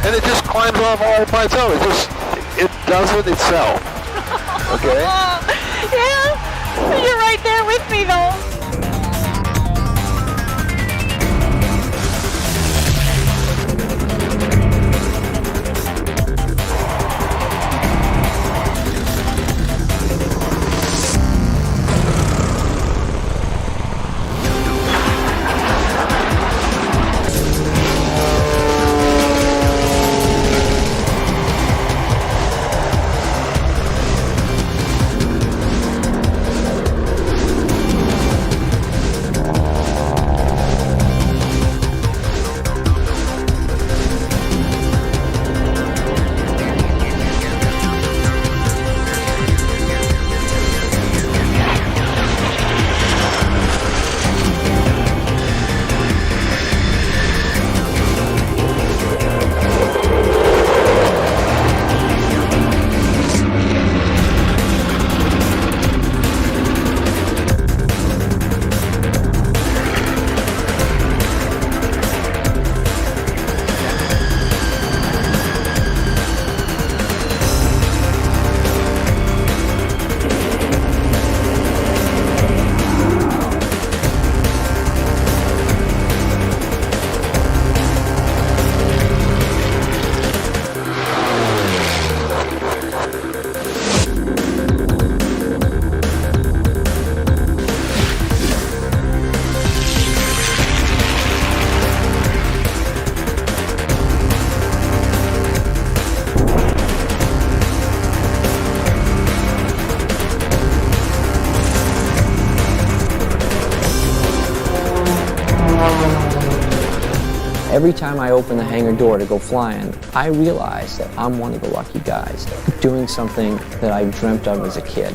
and it just climbs off all by itself. It does it itself. Okay? Yeah, you're right there with me though. Every time I open the hangar door to go flying, I realize that I'm one of the lucky guys doing something that I dreamt of as a kid.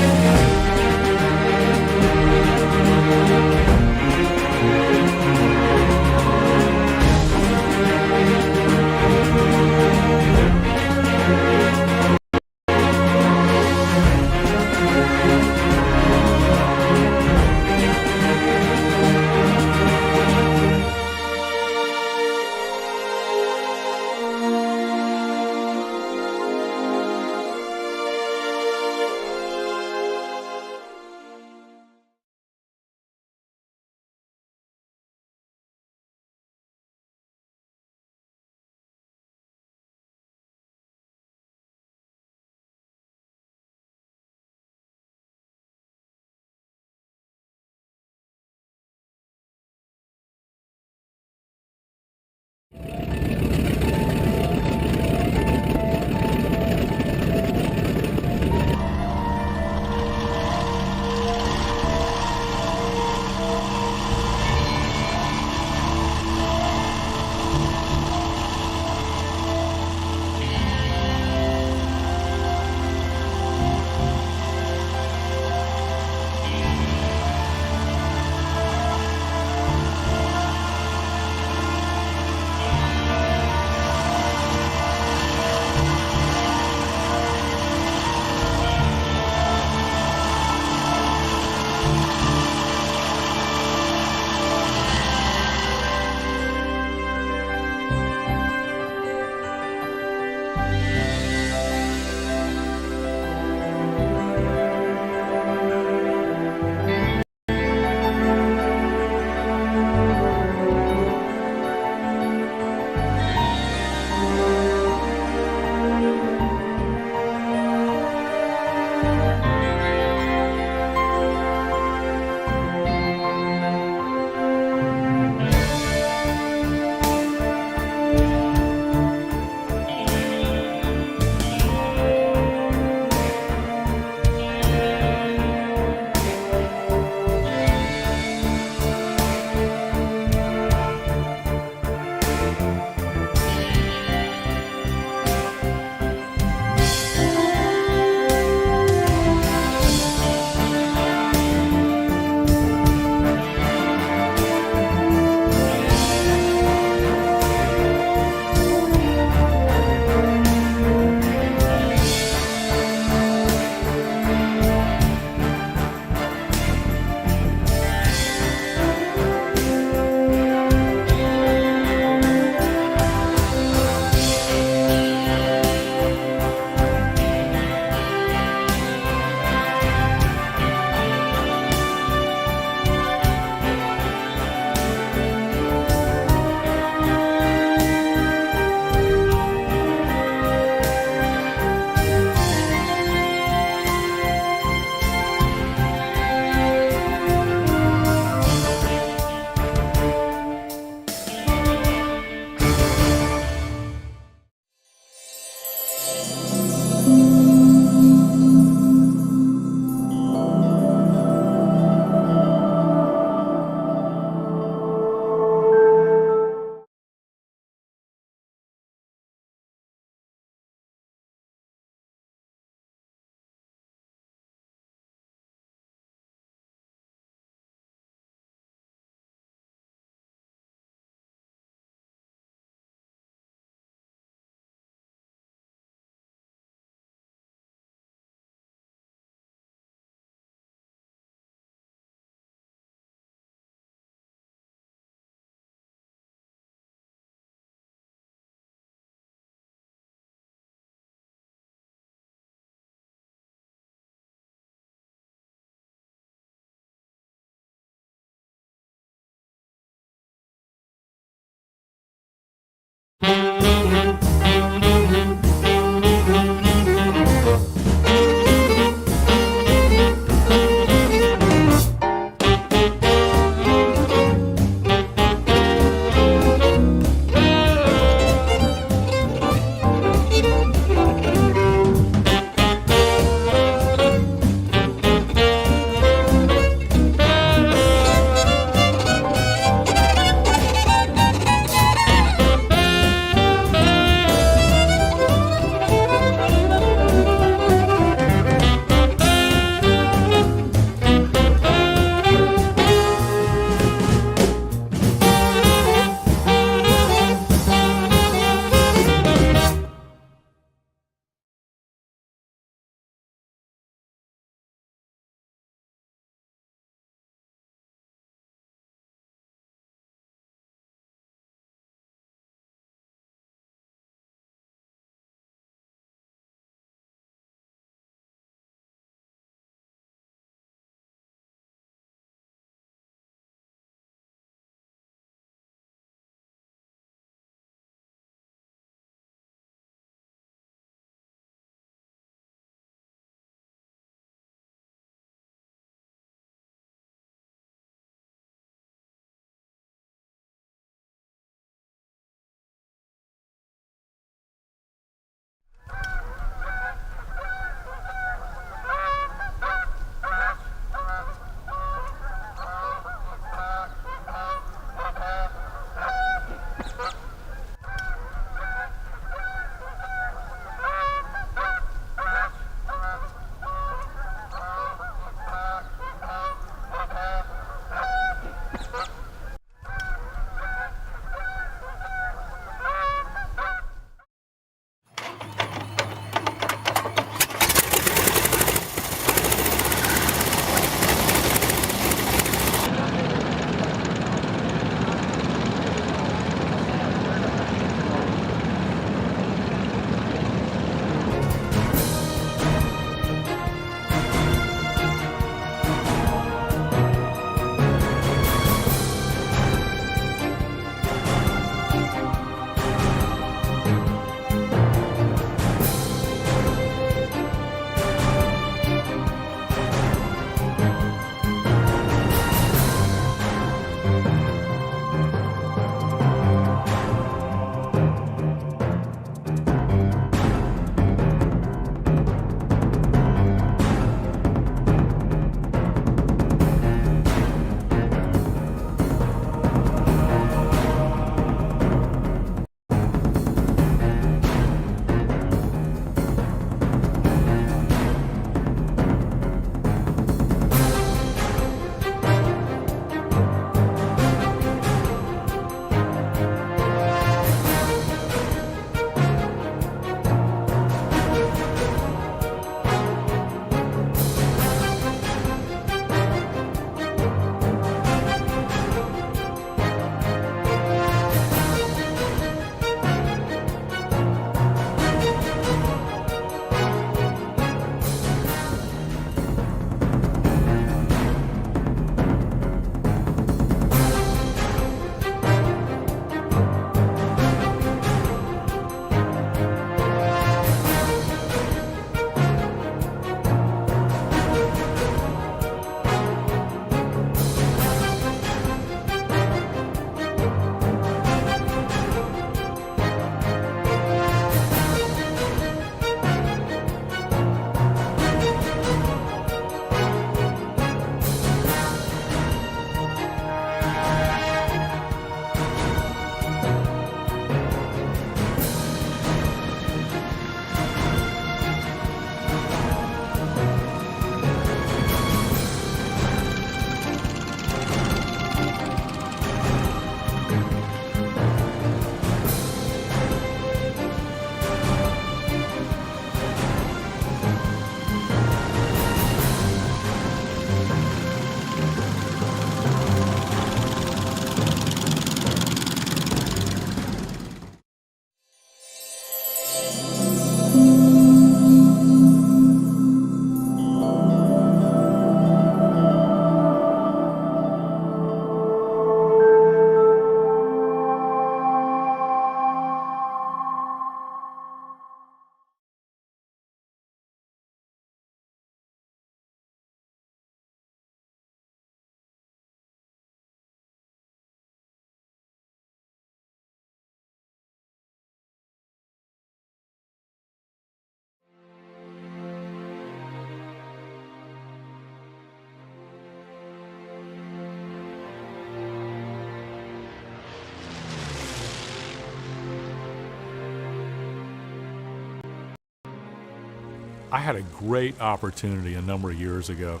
I had a great opportunity a number of years ago.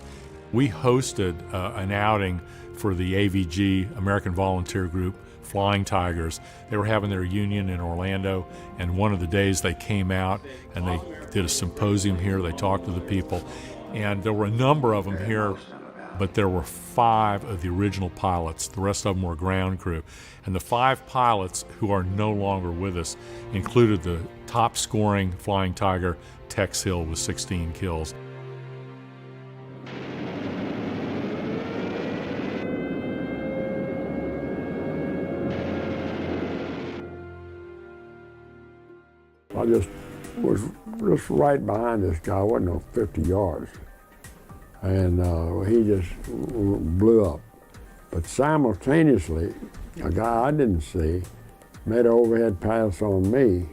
We hosted an outing for the AVG, American Volunteer Group, Flying Tigers. They were having their union in Orlando, and one of the days they came out and they did a symposium here. They talked to the people, and there were a number of them here, but there were 5 of the original pilots. The rest of them were ground crew. And the 5 pilots who are no longer with us included the top scoring Flying Tiger, Tex Hill, with 16 kills. I just was just right behind this guy. I wasn't no 50 yards. And he just blew up. But simultaneously, a guy I didn't see made an overhead pass on me,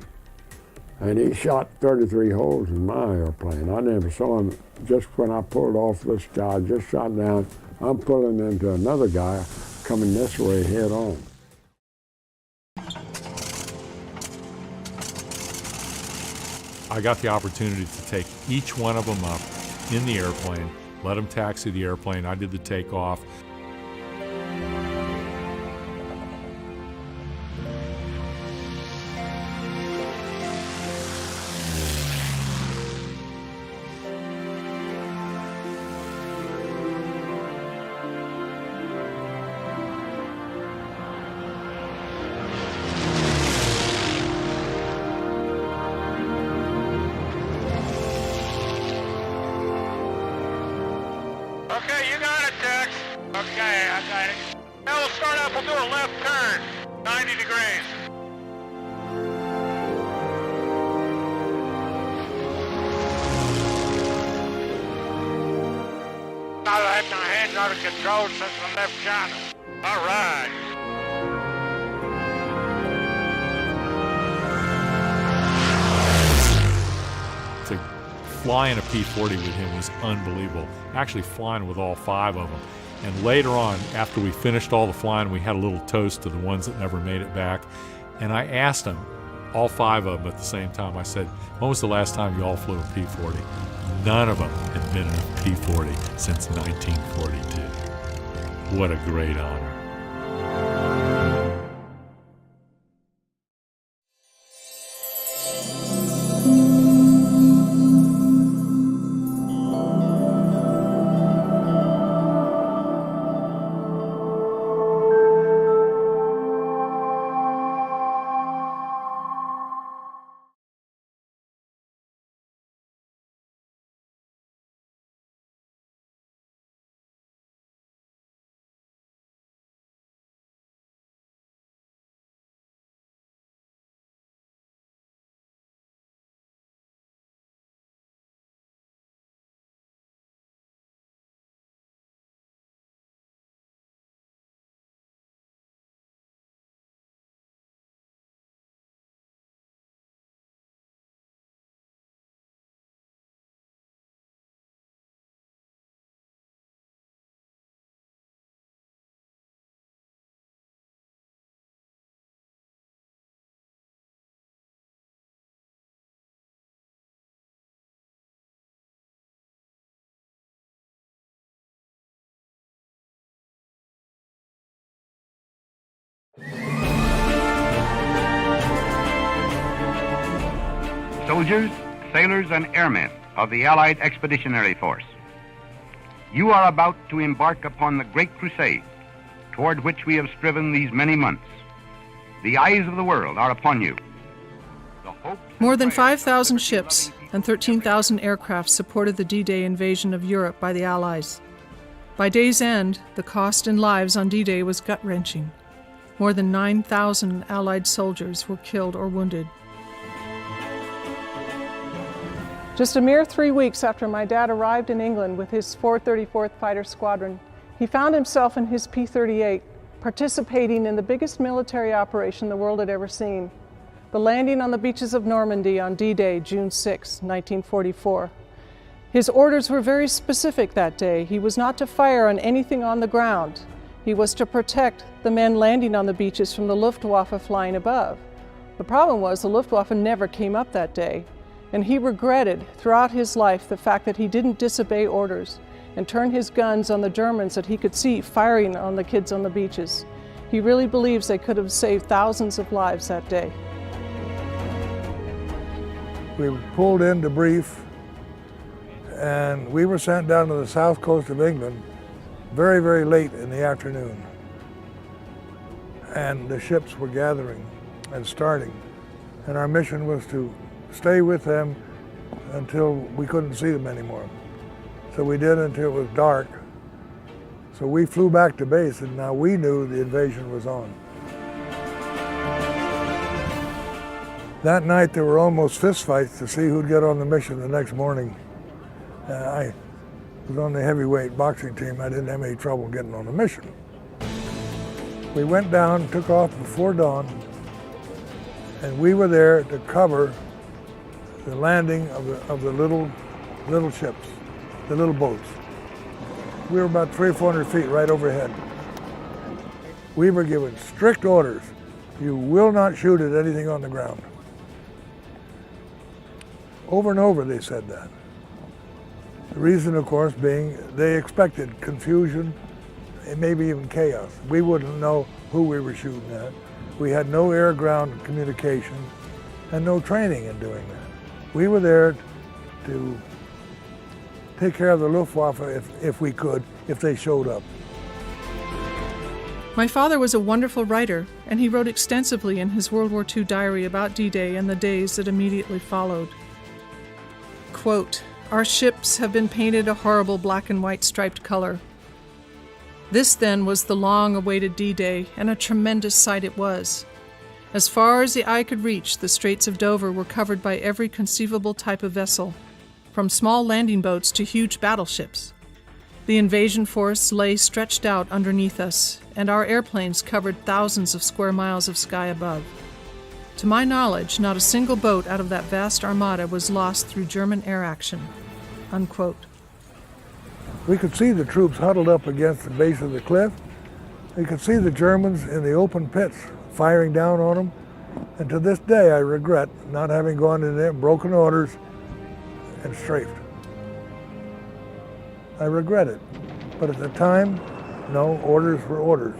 and he shot 33 holes in my airplane. I never saw him. Just when I pulled off, this guy just shot down. I'm pulling into another guy coming this way head on. I got the opportunity to take each one of them up in the airplane, let them taxi the airplane. I did the takeoff. Okay, you got it, Tex. Okay, I got it. Now we'll start off, we'll do a left turn, 90 degrees. I've had my hands out of control since I left China. All right. Flying a P-40 with him was unbelievable. Actually flying with all 5 of them. And later on, after we finished all the flying, we had a little toast to the ones that never made it back. And I asked them, all 5 of them at the same time, I said, when was the last time you all flew a P-40? None of them had been in a P-40 since 1942. What a great honor. Soldiers, sailors, and airmen of the Allied Expeditionary Force, you are about to embark upon the great crusade toward which we have striven these many months. The eyes of the world are upon you. More than 5,000 ships and 13,000 aircraft supported the D-Day invasion of Europe by the Allies. By day's end, the cost in lives on D-Day was gut-wrenching. More than 9,000 Allied soldiers were killed or wounded. Just a mere 3 weeks after my dad arrived in England with his 434th Fighter Squadron, he found himself in his P-38, participating in the biggest military operation the world had ever seen, the landing on the beaches of Normandy on D-Day, June 6, 1944. His orders were very specific that day. He was not to fire on anything on the ground. He was to protect the men landing on the beaches from the Luftwaffe flying above. The problem was the Luftwaffe never came up that day. and he regretted throughout his life the fact that he didn't disobey orders and turn his guns on the Germans that he could see firing on the kids on the beaches. He really believes they could have saved thousands of lives that day. We were pulled in to brief, and we were sent down to the south coast of England very, very late in the afternoon. And the ships were gathering and starting. And our mission was to stay with them until we couldn't see them anymore. So we did until it was dark. So we flew back to base, and now we knew the invasion was on. That night there were almost fistfights to see who'd get on the mission the next morning. I was on the heavyweight boxing team. I didn't have any trouble getting on the mission. We went down, took off before dawn, and we were there to cover the landing of the little ships, the little boats. We were about 300 or 400 feet right overhead. We were given strict orders. You will not shoot at anything on the ground. Over and over they said that. The reason, of course, being they expected confusion and maybe even chaos. We wouldn't know who we were shooting at. We had no air-ground communication and no training in doing that. We were there to take care of the Luftwaffe if we could, if they showed up. My father was a wonderful writer, and he wrote extensively in his World War II diary about D-Day and the days that immediately followed. Quote, "Our ships have been painted a horrible black and white striped color. This then was the long-awaited D-Day, and a tremendous sight it was. As far as the eye could reach, the Straits of Dover were covered by every conceivable type of vessel, from small landing boats to huge battleships. The invasion force lay stretched out underneath us, and our airplanes covered thousands of square miles of sky above. To my knowledge, not a single boat out of that vast armada was lost through German air action." Unquote. We could see the troops huddled up against the base of the cliff. We could see the Germans in the open pits firing down on them. And to this day, I regret not having gone in there, broken orders, and strafed. I regret it. But at the time, no, orders were orders.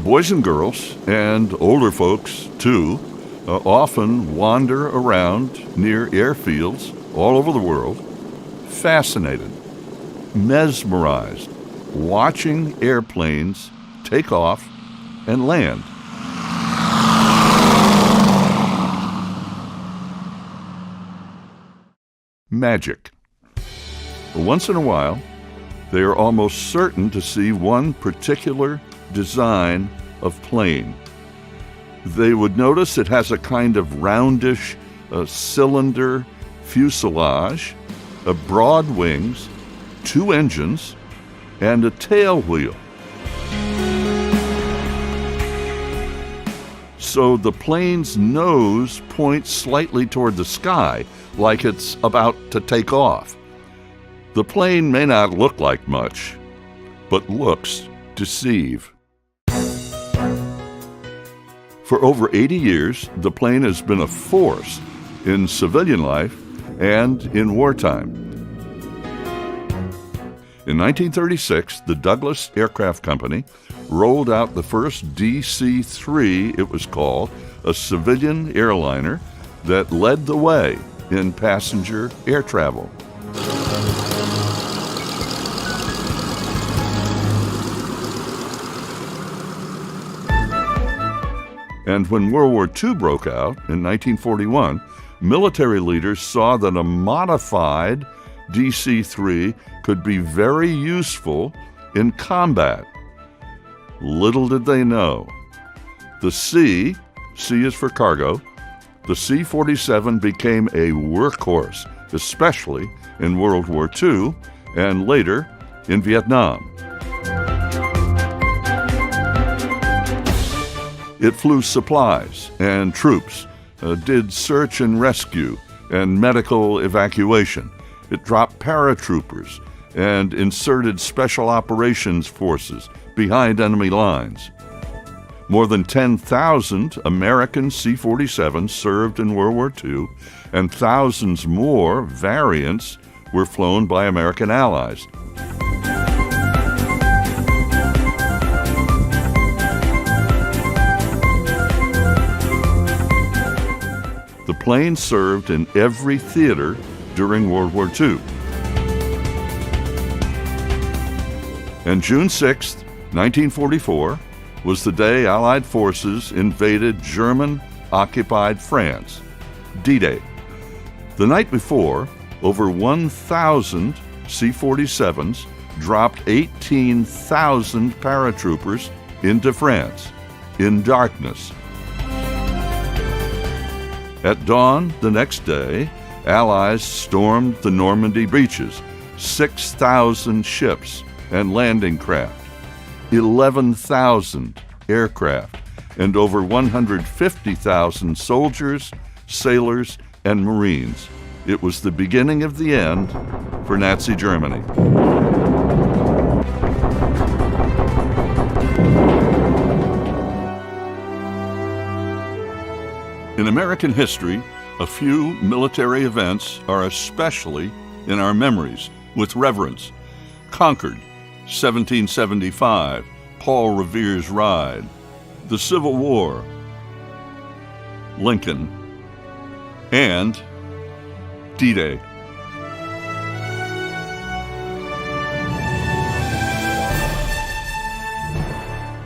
Boys and girls, and older folks too, often wander around near airfields all over the world, fascinated, mesmerized, watching airplanes take off and land. Magic. Once in a while, they are almost certain to see one particular design of plane. They would notice it has a kind of roundish cylinder fuselage, broad wings, 2 engines, and a tail wheel. So the plane's nose points slightly toward the sky, like it's about to take off. The plane may not look like much, but looks deceive. For over 80 years, the plane has been a force in civilian life and in wartime. In 1936, the Douglas Aircraft Company rolled out the first DC-3, it was called, a civilian airliner that led the way in passenger air travel. And when World War II broke out in 1941, military leaders saw that a modified DC-3 could be very useful in combat. Little did they know, the C is for cargo, the C-47 became a workhorse, especially in World War II and later in Vietnam. It flew supplies and troops, did search and rescue and medical evacuation. It dropped paratroopers and inserted special operations forces behind enemy lines. More than 10,000 American C-47s served in World War II, and thousands more variants were flown by American allies. The plane served in every theater during World War II. And June 6, 1944, was the day Allied forces invaded German-occupied France, D-Day. The night before, over 1,000 C-47s dropped 18,000 paratroopers into France in darkness. At dawn the next day, Allies stormed the Normandy beaches, 6,000 ships and landing craft, 11,000 aircraft, and over 150,000 soldiers, sailors, and Marines. It was the beginning of the end for Nazi Germany. In American history, a few military events are especially in our memories with reverence. Concord, 1775, Paul Revere's Ride. The Civil War, Lincoln, and D-Day.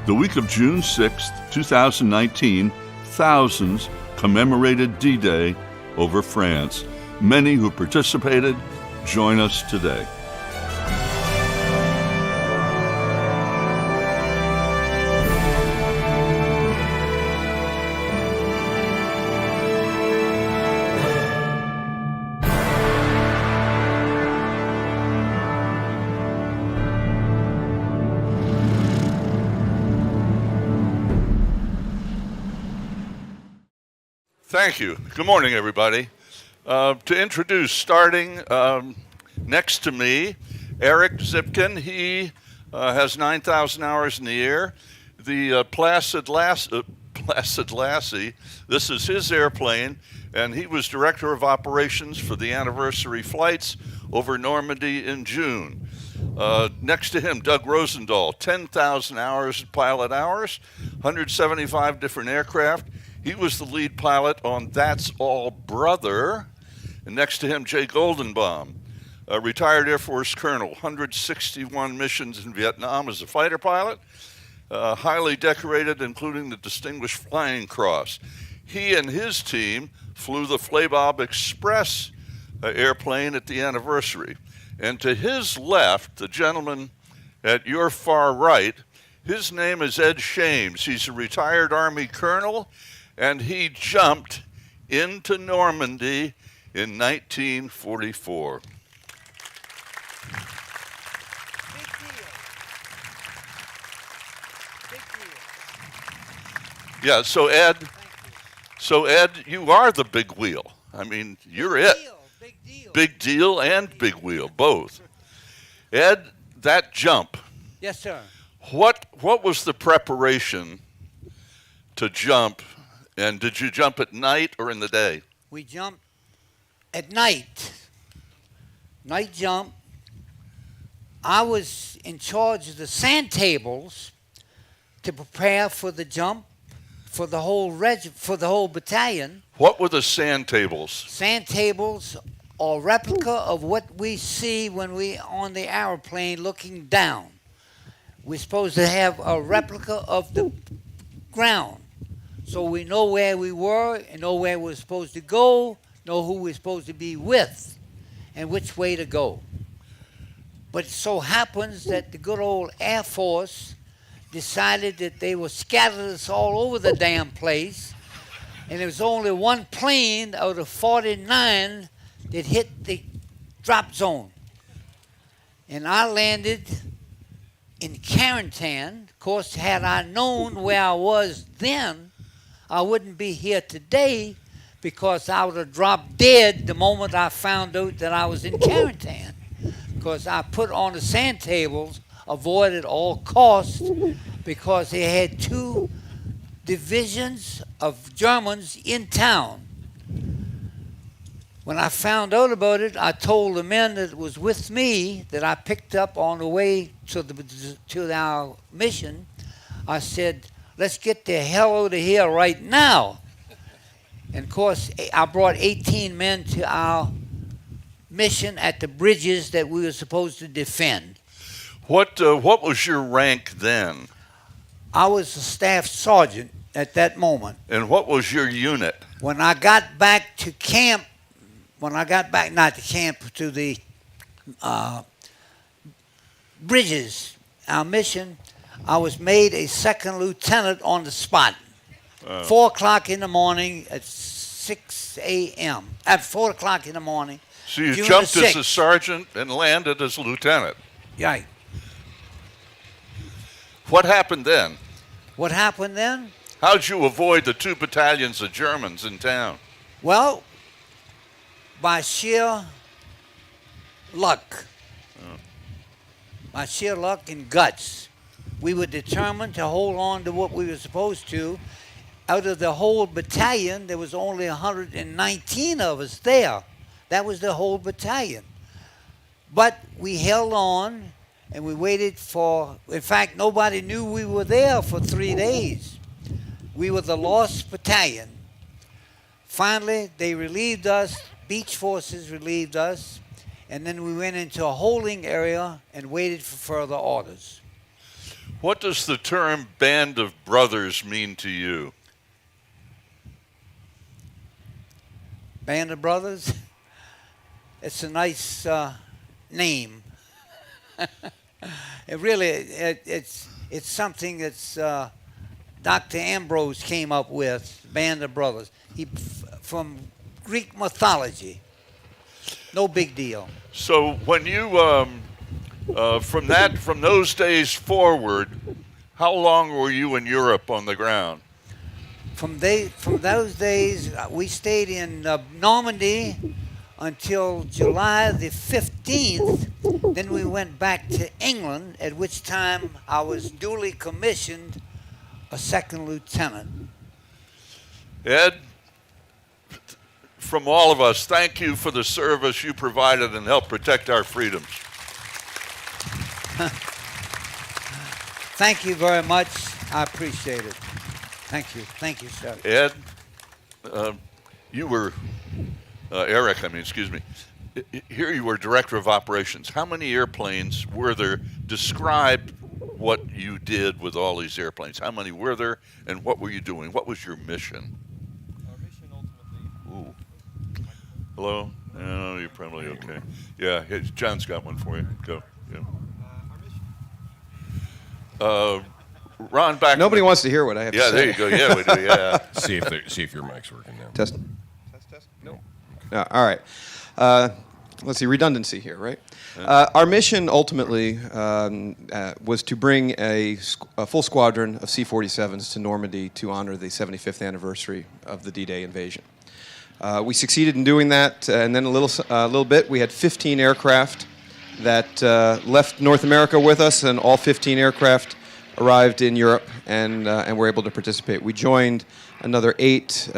The week of June 6, 2019, thousands commemorated D-Day over France. Many who participated join us today. Thank you. Good morning, everybody. To introduce, starting next to me, Eric Zipkin. He has 9,000 hours in the air. The Placid Lassie, this is his airplane, and he was Director of Operations for the anniversary flights over Normandy in June. Next to him, Doug Rosendahl, 10,000 hours pilot hours, 175 different aircraft. He was the lead pilot on That's All Brother. And next to him, Jay Goldenbaum, a retired Air Force colonel, 161 missions in Vietnam as a fighter pilot. highly decorated, including the Distinguished Flying Cross. He and his team flew the Flabob Express airplane at the anniversary. And to his left, the gentleman at your far right, his name is Ed Shames. He's a retired Army colonel, and he jumped into Normandy in 1944. Yeah, so Ed, you are the big wheel. I mean, you're it. Big deal and big wheel, both. Ed, that jump. Yes, sir. What was the preparation to jump, and did you jump at night or in the day? We jumped at night. Night jump. I was in charge of the sand tables to prepare for the jump for the whole battalion. What were the sand tables? Sand tables are replica of what we see when we on the airplane looking down. We're supposed to have a replica of the ground, so we know where we were and know where we're supposed to go, know who we're supposed to be with, and which way to go. But it so happens that the good old Air Force decided that they were scattering us all over the damn place, and there was only one plane out of 49 that hit the drop zone. And I landed in Carentan. Of course, had I known where I was then, I wouldn't be here today, because I would have dropped dead the moment I found out that I was in Carentan. Because I put on the sand tables, avoided all costs, because they had 2 divisions of Germans in town. When I found out about it, I told the men that was with me that I picked up on the way to our mission. I said, let's get the hell out of here right now. And of course, I brought 18 men to our mission at the bridges that we were supposed to defend. What was your rank then? I was a staff sergeant at that moment. And what was your unit? When I got back to camp, not to camp, to the bridges, our mission, I was made a second lieutenant on the spot. 4 o'clock in the morning at 6 a.m. At 4 o'clock in the morning. So you June jumped the 6th. as a sergeant and landed as a lieutenant. Right. What happened then? What happened then? How'd you avoid the 2 battalions of Germans in town? Well, by sheer luck. By sheer luck and guts. We were determined to hold on to what we were supposed to. Out of the whole battalion, there was only 119 of us there. That was the whole battalion. But we held on, and we waited for, in fact, nobody knew we were there for 3 days. We were the lost battalion. Finally, they relieved us, beach forces relieved us, and then we went into a holding area and waited for further orders. What does the term Band of Brothers mean to you? Band of Brothers? It's a nice name. It's something that's Dr. Ambrose came up with, Band of Brothers. From Greek mythology. No big deal. So when you, from those days forward, how long were you in Europe on the ground? From those days, we stayed in Normandy until July the 15th. Then we went back to England, at which time I was duly commissioned a second lieutenant. Ed, from all of us, thank you for the service you provided and helped protect our freedoms. Thank you very much. I appreciate it. Thank you. Thank you, sir. Ed, you were, Eric, excuse me. Here you were director of operations. How many airplanes were there? Describe what you did with all these airplanes. How many were there, and what were you doing? What was your mission? Our mission ultimately. Ooh. Hello? No, you're probably okay. Yeah, John's got one for you. Go. Yeah. Ron, back. Nobody wants to hear what I have to say. Yeah, there you go. Yeah, we do. Yeah. See if your mic's working now. Test. Test. No. All right. Let's see, redundancy here, right? Our mission ultimately was to bring a full squadron of C-47s to Normandy to honor the 75th anniversary of the D-Day invasion. We succeeded in doing that, and then a little bit, we had 15 aircraft that left North America with us, and all 15 aircraft arrived in Europe and were able to participate. We joined another 8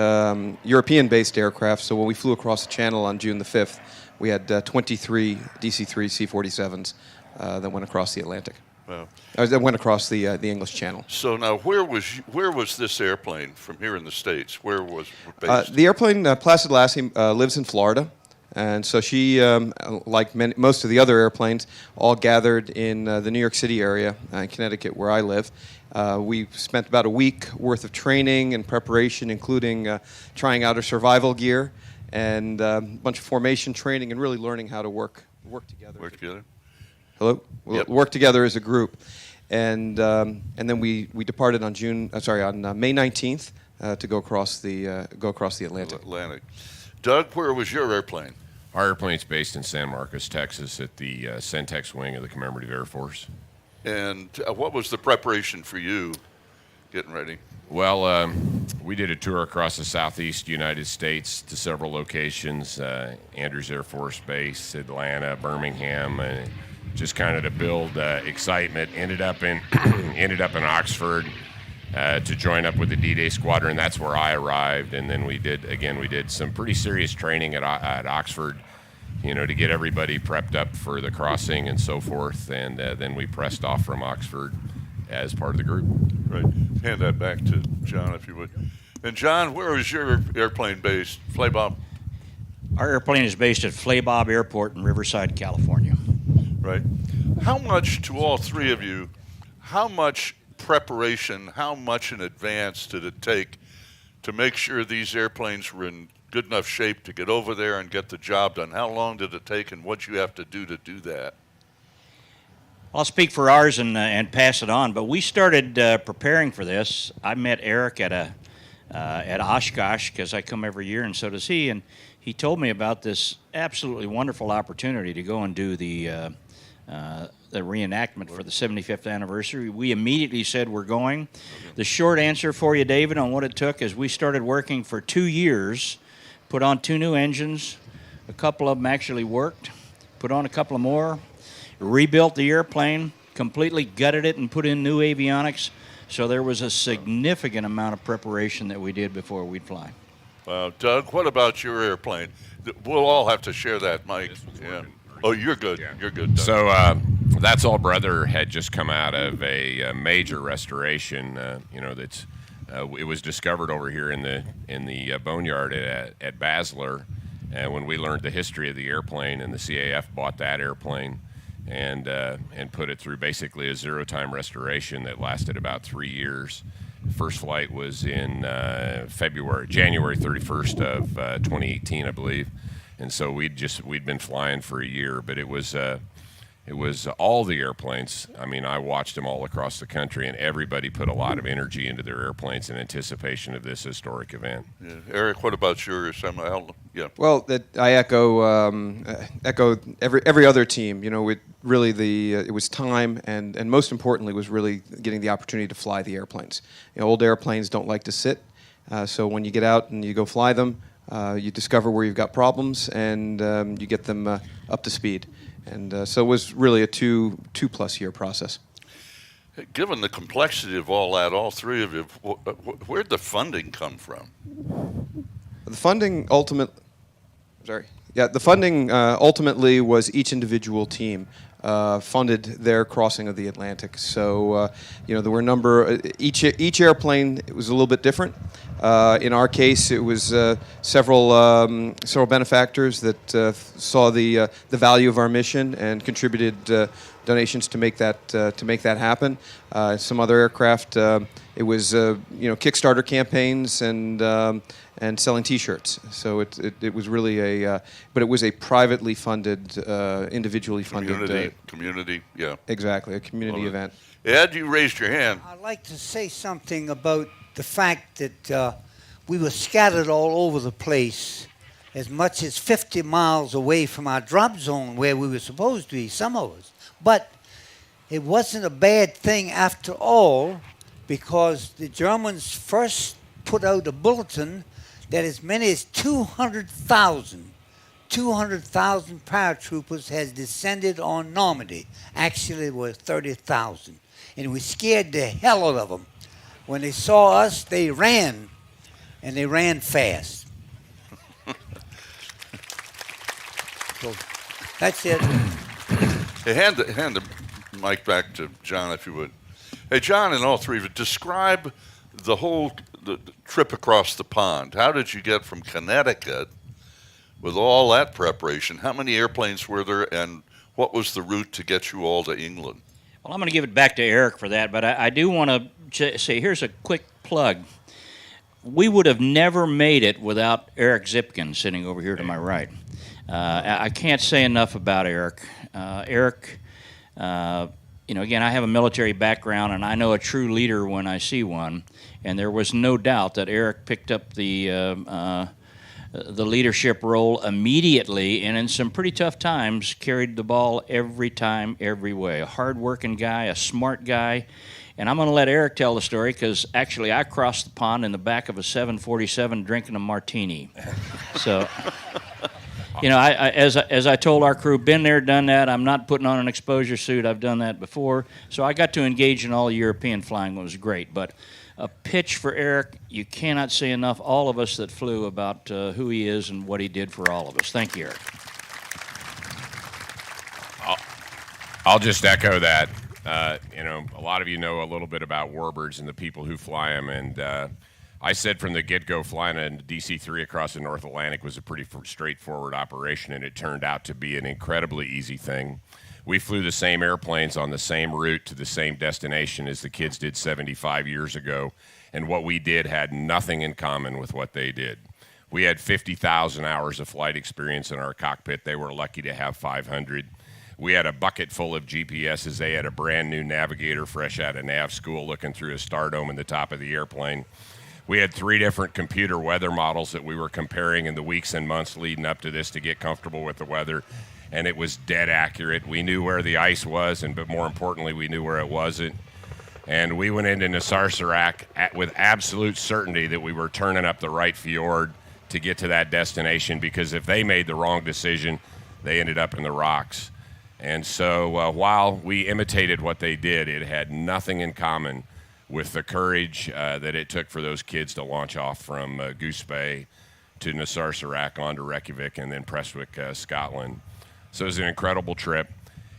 European-based aircraft, so when we flew across the Channel on June the 5th, we had 23 DC-3 C-47s that went across the Atlantic. Wow. That went across the English Channel. So now, where was this airplane from here in the States? Where was it based? The airplane, Placid Lassie, lives in Florida. And so she, like most of the other airplanes, all gathered in the New York City area, in Connecticut, where I live. We spent about a week worth of training and preparation, including trying out our survival gear and a bunch of formation training and really learning how to work together. Work together? Hello? Yep. Work together as a group. And then we departed on May 19th to go across the Atlantic. Doug, where was your airplane? Our airplane's based in San Marcos, Texas, at the Centex wing of the Commemorative Air Force. And what was the preparation for you getting ready? Well, we did a tour across the southeast United States to several locations, Andrews Air Force Base, Atlanta, Birmingham, just kind of to build excitement. Ended up in Oxford to join up with the D-Day Squadron. That's where I arrived, and then we did some pretty serious training at Oxford, to get everybody prepped up for the crossing and so forth, and then we pressed off from Oxford as part of the group. Right. Hand that back to John, if you would. And John, where was your airplane based? Flaybob? Our airplane is based at Flaybob Airport in Riverside, California. Right. How much, to all three of you, how much preparation, how much in advance did it take to make sure these airplanes were in good enough shape to get over there and get the job done? How long did it take, and what you have to do that? I'll speak for ours and pass it on, but we started preparing for this. I met Eric at Oshkosh, because I come every year and so does he, and he told me about this absolutely wonderful opportunity to go and do the reenactment for the 75th anniversary. We immediately said we're going. The short answer for you, David, on what it took is we started working for 2 years, put on 2 new engines, a couple of them actually worked, put on a couple of more, rebuilt the airplane, completely gutted it and put in new avionics. So there was a significant amount of preparation that we did before we'd fly. Wow. Doug, what about your airplane? We'll all have to share that, Mike. Yeah. Oh, you're good. Yeah. You're good, Doug. So that's all brother had just come out of a major restoration. It was discovered over here in the boneyard at Basler, and when we learned the history of the airplane, and the CAF bought that airplane and put it through basically a zero-time restoration that lasted about 3 years. First flight was in January 31st of 2018, I believe. And so we'd been flying for a year, but it was all the airplanes. I mean, I watched them all across the country, and everybody put a lot of energy into their airplanes in anticipation of this historic event. Yeah. Eric, what about yours? Yeah. Well, I echo every other team. It was time, and most importantly was really getting the opportunity to fly the airplanes. Old airplanes don't like to sit, so when you get out and you go fly them, you discover where you've got problems, and you get them up to speed. And so it was really a two-plus year process. Given the complexity of all that, all three of you, where'd the funding come from? The funding ultimately was each individual team funded their crossing of the Atlantic. So there were a number. Each airplane was a little bit different. In our case, it was several benefactors that saw the value of our mission and contributed donations to make that happen. Some other aircraft, it was Kickstarter campaigns and selling T-shirts. So it was really but it was a privately funded, individually funded community, yeah. Exactly, a community event. Ed, you raised your hand. I'd like to say something about the fact that we were scattered all over the place, as much as 50 miles away from our drop zone where we were supposed to be, some of us. But it wasn't a bad thing after all, because the Germans first put out a bulletin that as many as 200,000 paratroopers has descended on Normandy. Actually, it was 30,000. And we scared the hell out of them. When they saw us, they ran, and they ran fast. So that's it. Hey, hand the mic back to John, if you would. Hey, John, and all three of you, describe the trip across the pond. How did you get from Connecticut with all that preparation? How many airplanes were there, and what was the route to get you all to England? Well, I'm going to give it back to Eric for that, but I do want to say, here's a quick plug. We would have never made it without Eric Zipkin sitting over here to my right. I can't say enough about Eric. Eric, again, I have a military background, and I know a true leader when I see one. And there was no doubt that Eric picked up the leadership role immediately, and in some pretty tough times, carried the ball every time, every way. A hard-working guy, a smart guy. And I'm going to let Eric tell the story, because actually I crossed the pond in the back of a 747 drinking a martini. So, as I told our crew, been there, done that. I'm not putting on an exposure suit. I've done that before. So I got to engage in all European flying. It was great. But a pitch for Eric, you cannot say enough, all of us that flew, about who he is and what he did for all of us. Thank you, Eric. I'll just echo that. A lot of you know a little bit about WARBIRDS and the people who fly them, and I said from the get-go, flying a DC-3 across the North Atlantic was a pretty straightforward operation, and it turned out to be an incredibly easy thing. We flew the same airplanes on the same route to the same destination as the kids did 75 years ago, and what we did had nothing in common with what they did. We had 50,000 hours of flight experience in our cockpit. They were lucky to have 500. We had a bucket full of GPSs. They had a brand new navigator fresh out of nav school looking through a star dome in the top of the airplane. We had 3 different computer weather models that we were comparing in the weeks and months leading up to this to get comfortable with the weather, and it was dead accurate. We knew where the ice was, but more importantly, we knew where it wasn't. And we went into Narsarsuaq with absolute certainty that we were turning up the right fjord to get to that destination, because if they made the wrong decision, they ended up in the rocks. And so while we imitated what they did, it had nothing in common with the courage that it took for those kids to launch off from Goose Bay to Narsarsuaq on to Reykjavik and then Prestwick, Scotland. So it was an incredible trip.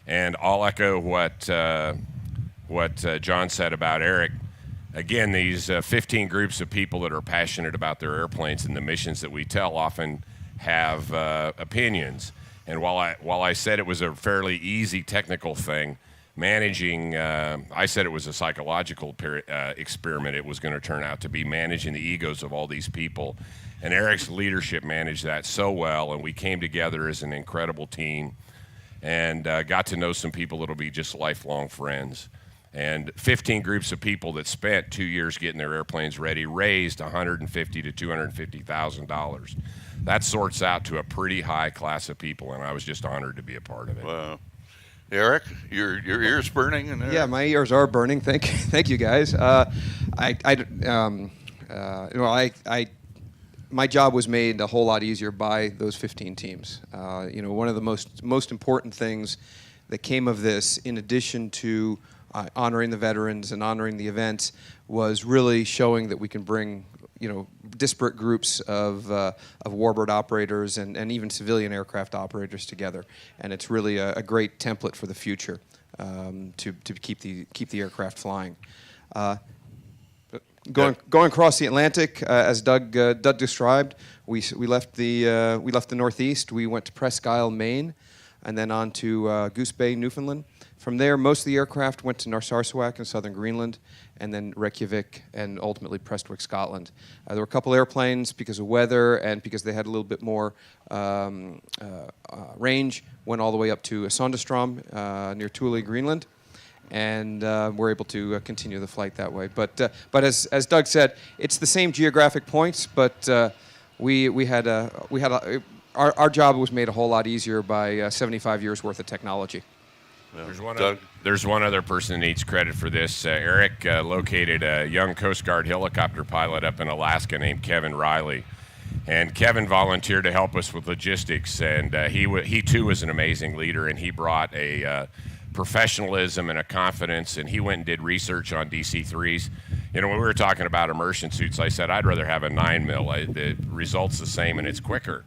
And I'll echo what John said about Eric. Again, these 15 groups of people that are passionate about their airplanes and the missions that we tell often have opinions. And while I said it was a fairly easy technical thing, managing, I said it was a psychological experiment. It was going to turn out to be managing the egos of all these people. And Eric's leadership managed that so well, and we came together as an incredible team and got to know some people that'll be just lifelong friends. And 15 groups of people that spent 2 years getting their airplanes ready raised $150,000 to $250,000. That sorts out to a pretty high class of people, and I was just honored to be a part of it. Wow. Eric, your ears burning? Yeah, my ears are burning. Thank you, guys. My job was made a whole lot easier by those 15 teams. One of the most important things that came of this, in addition to honoring the veterans and honoring the events, was really showing that we can bring disparate groups of warbird operators and even civilian aircraft operators together, and it's really a great template for the future to keep the aircraft flying. Going across the Atlantic, as Doug described, we left the Northeast. We went to Presque Isle, Maine. and then on to Goose Bay, Newfoundland. From there, most of the aircraft went to Narsarsuaq in southern Greenland, and then Reykjavik, and ultimately Prestwick, Scotland. There were a couple airplanes, because of weather and because they had a little bit more range, went all the way up to Sondrestrom near Thule, Greenland, and we're able to continue the flight that way. But as Doug said, it's the same geographic points, but our job was made a whole lot easier by 75 years worth of technology. There's one other person that needs credit for this. Eric located a young Coast Guard helicopter pilot up in Alaska named Kevin Riley. And Kevin volunteered to help us with logistics, and he too was an amazing leader, and he brought a professionalism and a confidence, and he went and did research on DC-3s. You know, when we were talking about immersion suits, I said I'd rather have a 9mm. The result's the same and it's quicker.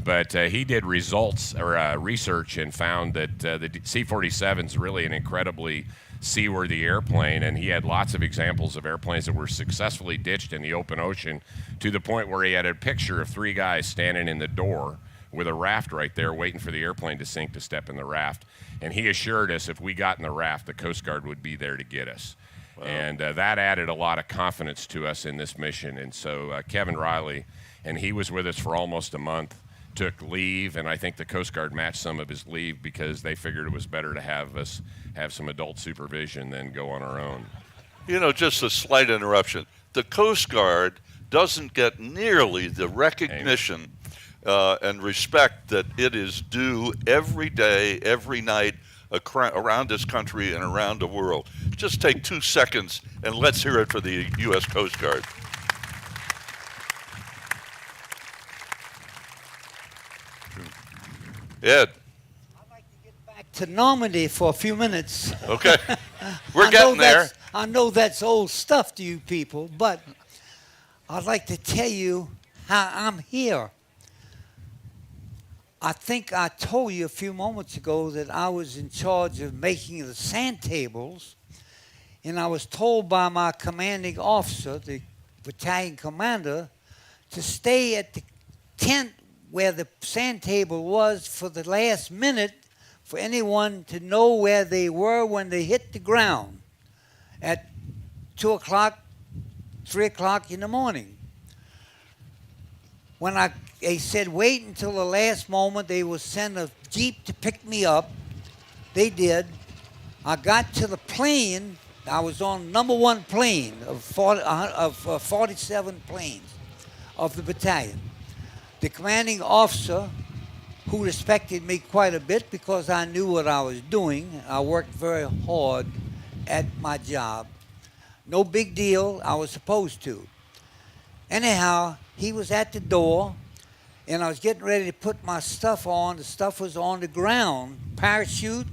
But he did research and found that the C-47 is really an incredibly seaworthy airplane, and he had lots of examples of airplanes that were successfully ditched in the open ocean, to the point where he had a picture of 3 guys standing in the door with a raft right there waiting for the airplane to sink to step in the raft. And he assured us if we got in the raft, the Coast Guard would be there to get us. Wow. And that added a lot of confidence to us in this mission. And so Kevin Riley, and he was with us for almost a month, took leave, and I think the Coast Guard matched some of his leave because they figured it was better to have us have some adult supervision than go on our own. You know, just a slight interruption. The Coast Guard doesn't get nearly the recognition and respect that it is due every day, every night around this country and around the world. Just take 2 seconds and let's hear it for the U.S. Coast Guard. Ed. I'd like to get back to Normandy for a few minutes. Okay. We're getting there. I know that's old stuff to you people, but I'd like to tell you how I'm here. I think I told you a few moments ago that I was in charge of making the sand tables, and I was told by my commanding officer, the battalion commander, to stay at the tent where the sand table was for the last minute for anyone to know where they were when they hit the ground at 2 o'clock, 3 o'clock in the morning. When they said wait until the last moment, they would send a Jeep to pick me up. They did. I got to the plane. I was on number 1 plane of 47 planes of the battalion. The commanding officer, who respected me quite a bit because I knew what I was doing, I worked very hard at my job. No big deal, I was supposed to. Anyhow, he was at the door, and I was getting ready to put my stuff on. The stuff was on the ground, parachute,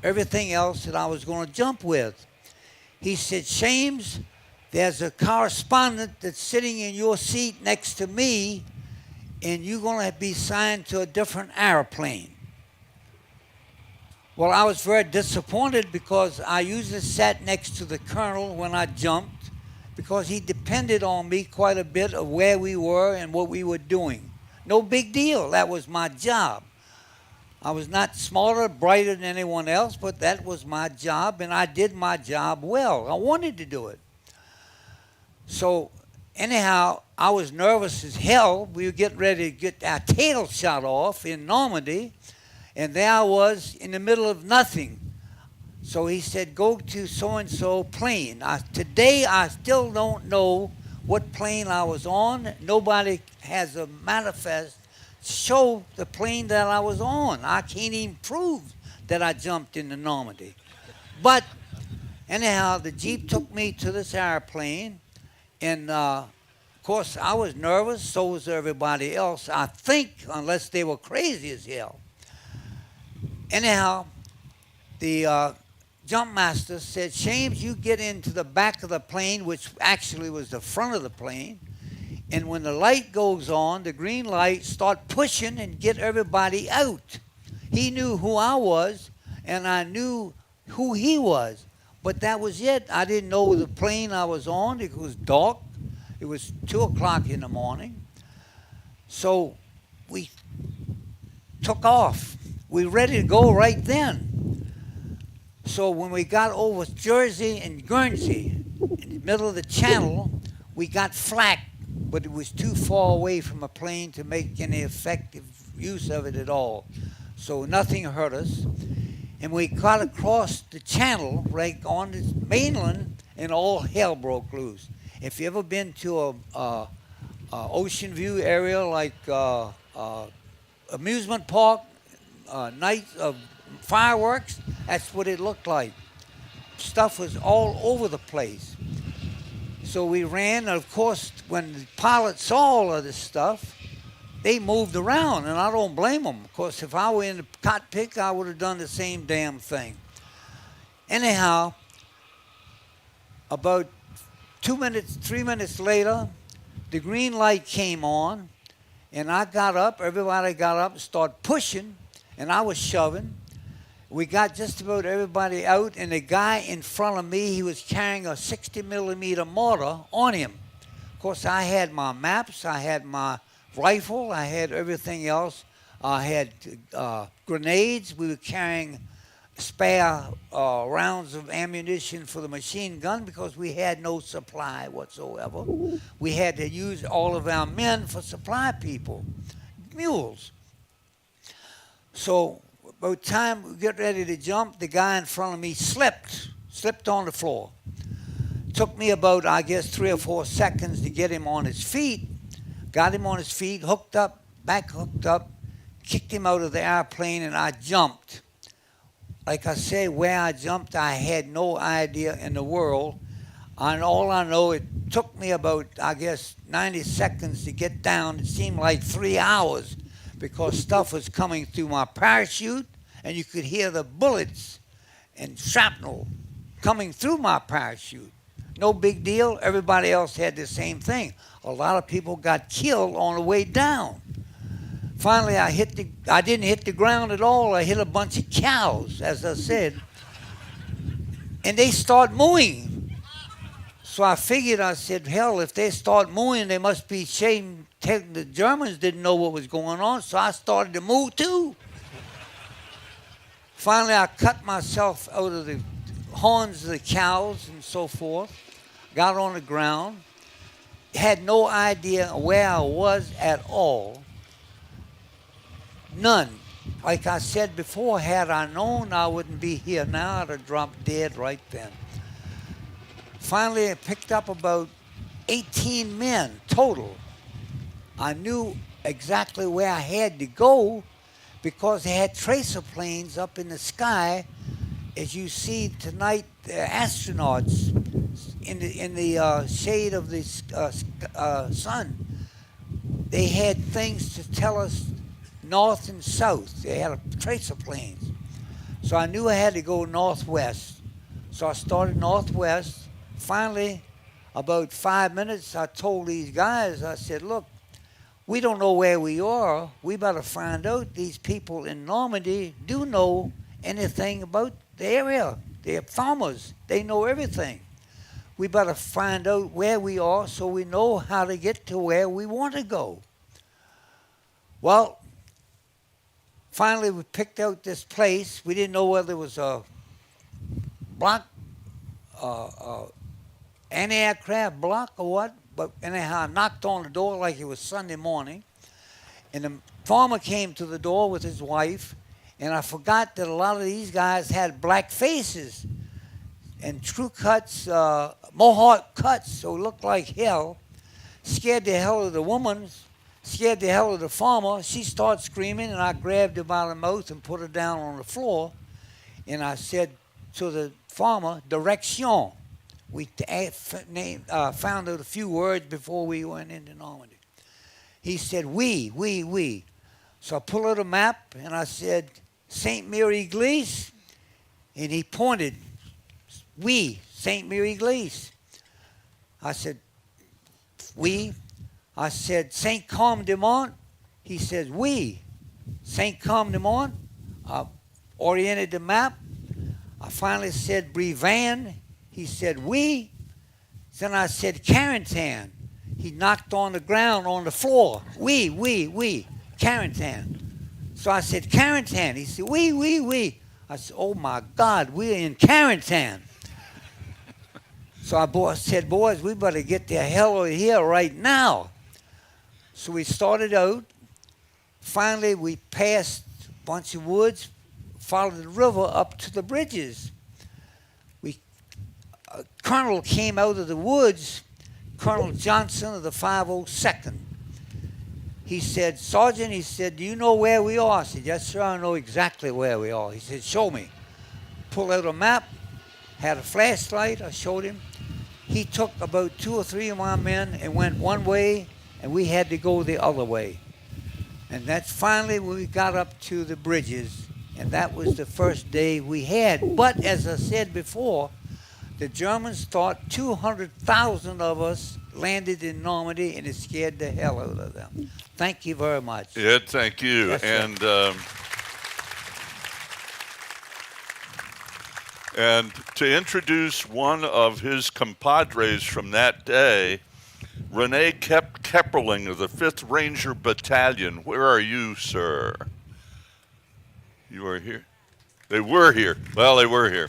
everything else that I was going to jump with. He said, Shames, there's a correspondent that's sitting in your seat next to me, and you're going to be assigned to a different airplane. Well, I was very disappointed because I usually sat next to the colonel when I jumped, because he depended on me quite a bit of where we were and what we were doing. No big deal. That was my job. I was not smarter, brighter than anyone else, but that was my job, and I did my job well. I wanted to do it. So anyhow, I was nervous as hell. We were getting ready to get our tail shot off in Normandy, and there I was in the middle of nothing. So he said, go to so-and-so plane. Today, I still don't know what plane I was on. Nobody has a manifest to show the plane that I was on. I can't even prove that I jumped into Normandy. But anyhow, the Jeep took me to this airplane, and of course, I was nervous, so was everybody else, I think, unless they were crazy as hell. Anyhow, the jump master said, Shames, you get into the back of the plane, which actually was the front of the plane, and when the light goes on, the green light, start pushing and get everybody out. He knew who I was, and I knew who he was, but that was it. I didn't know the plane I was on. It was dark. It was 2 o'clock in the morning. So we took off. we ready to go right then. So when we got over Jersey and Guernsey, in the middle of the channel, we got flak, but it was too far away from a plane to make any effective use of it at all. So nothing hurt us. And we got across the channel, right on the mainland, and all hell broke loose. If you ever been to a ocean view area like amusement park, night of fireworks, that's what it looked like. Stuff was all over the place. So we ran, and of course, when the pilots saw all of this stuff, they moved around, and I don't blame them. Of course, if I were in the cockpit, I would have done the same damn thing. Anyhow, about 2 minutes, 3 minutes later, the green light came on, and I got up, everybody got up and started pushing, and I was shoving. We got just about everybody out, and the guy in front of me, he was carrying a 60-millimeter mortar on him. Of course, I had my maps, I had my rifle, I had everything else. I had grenades. We were carrying spare rounds of ammunition for the machine gun because we had no supply whatsoever. We had to use all of our men for supply people, mules. So by the time we get ready to jump, the guy in front of me slipped on the floor. Took me about, I guess, 3 or 4 seconds to get him on his feet. Got him on his feet, hooked up, back hooked up, kicked him out of the airplane, and I jumped. Like I say, where I jumped, I had no idea in the world. And all I know, it took me about, I guess, 90 seconds to get down. It seemed like 3 hours because stuff was coming through my parachute, and you could hear the bullets and shrapnel coming through my parachute. No big deal. Everybody else had the same thing. A lot of people got killed on the way down. Finally, I didn't hit the ground at all. I hit a bunch of cows, as I said. And they start mooing. So I figured, I said, hell, if they start mooing, they must be ashamed. The Germans didn't know what was going on, so I started to moo too. Finally, I cut myself out of the horns of the cows and so forth. Got on the ground. Had no idea where I was at all. None. Like I said before, had I known I wouldn't be here now, I'd have dropped dead right then. Finally, I picked up about 18 men total. I knew exactly where I had to go because they had tracer planes up in the sky. As you see tonight, the astronauts in the shade of the sun. They had things to tell us north and south. They had tracer planes. So I knew I had to go northwest. So I started northwest. Finally, about 5 minutes, I told these guys, I said, look, we don't know where we are. We better find out. These people in Normandy do know anything about the area. They're farmers. They know everything. We better find out where we are so we know how to get to where we want to go. Well, finally we picked out this place. We didn't know whether it was a block, anti-aircraft block or what, but anyhow, I knocked on the door like it was Sunday morning, and the farmer came to the door with his wife, and I forgot that a lot of these guys had black faces and true cuts, mohawk cuts, so it looked like hell. Scared the hell of the woman, scared the hell of the farmer. She started screaming, and I grabbed her by the mouth and put her down on the floor, and I said to the farmer, direction. We found out a few words before we went into Normandy. He said, oui. So I pulled out a map, and I said, St. Mary Église, and he pointed, oui, St. Mary Église. I said, oui. I said, St. Côme de Mont. He said, oui, St. Côme de Mont. I oriented the map. I finally said, Brevan. He said, oui. Then I said, Carentan. He knocked on the ground on the floor. Oui. Carentan. So I said, quarantine. He said, oui. I said, oh my God, we're in quarantine. So I said, boys, we better get the hell out of here right now. So we started out. Finally, we passed a bunch of woods, followed the river up to the bridges. A colonel came out of the woods, Colonel Johnson of the 502nd. He said, Sergeant, he said, do you know where we are? I said, yes, sir, I know exactly where we are. He said, show me. Pulled out a map, had a flashlight, I showed him. He took about 2 or 3 of my men and went one way, and we had to go the other way. And that's finally when we got up to the bridges, and that was the first day we had. But as I said before, the Germans thought 200,000 of us landed in Normandy, and it scared the hell out of them. Thank you very much. Ed, thank you. Yes, And to introduce one of his compadres from that day, Rene Kepperling of the 5th Ranger Battalion. Where are you, sir? You are here? They were here. Well, they were here.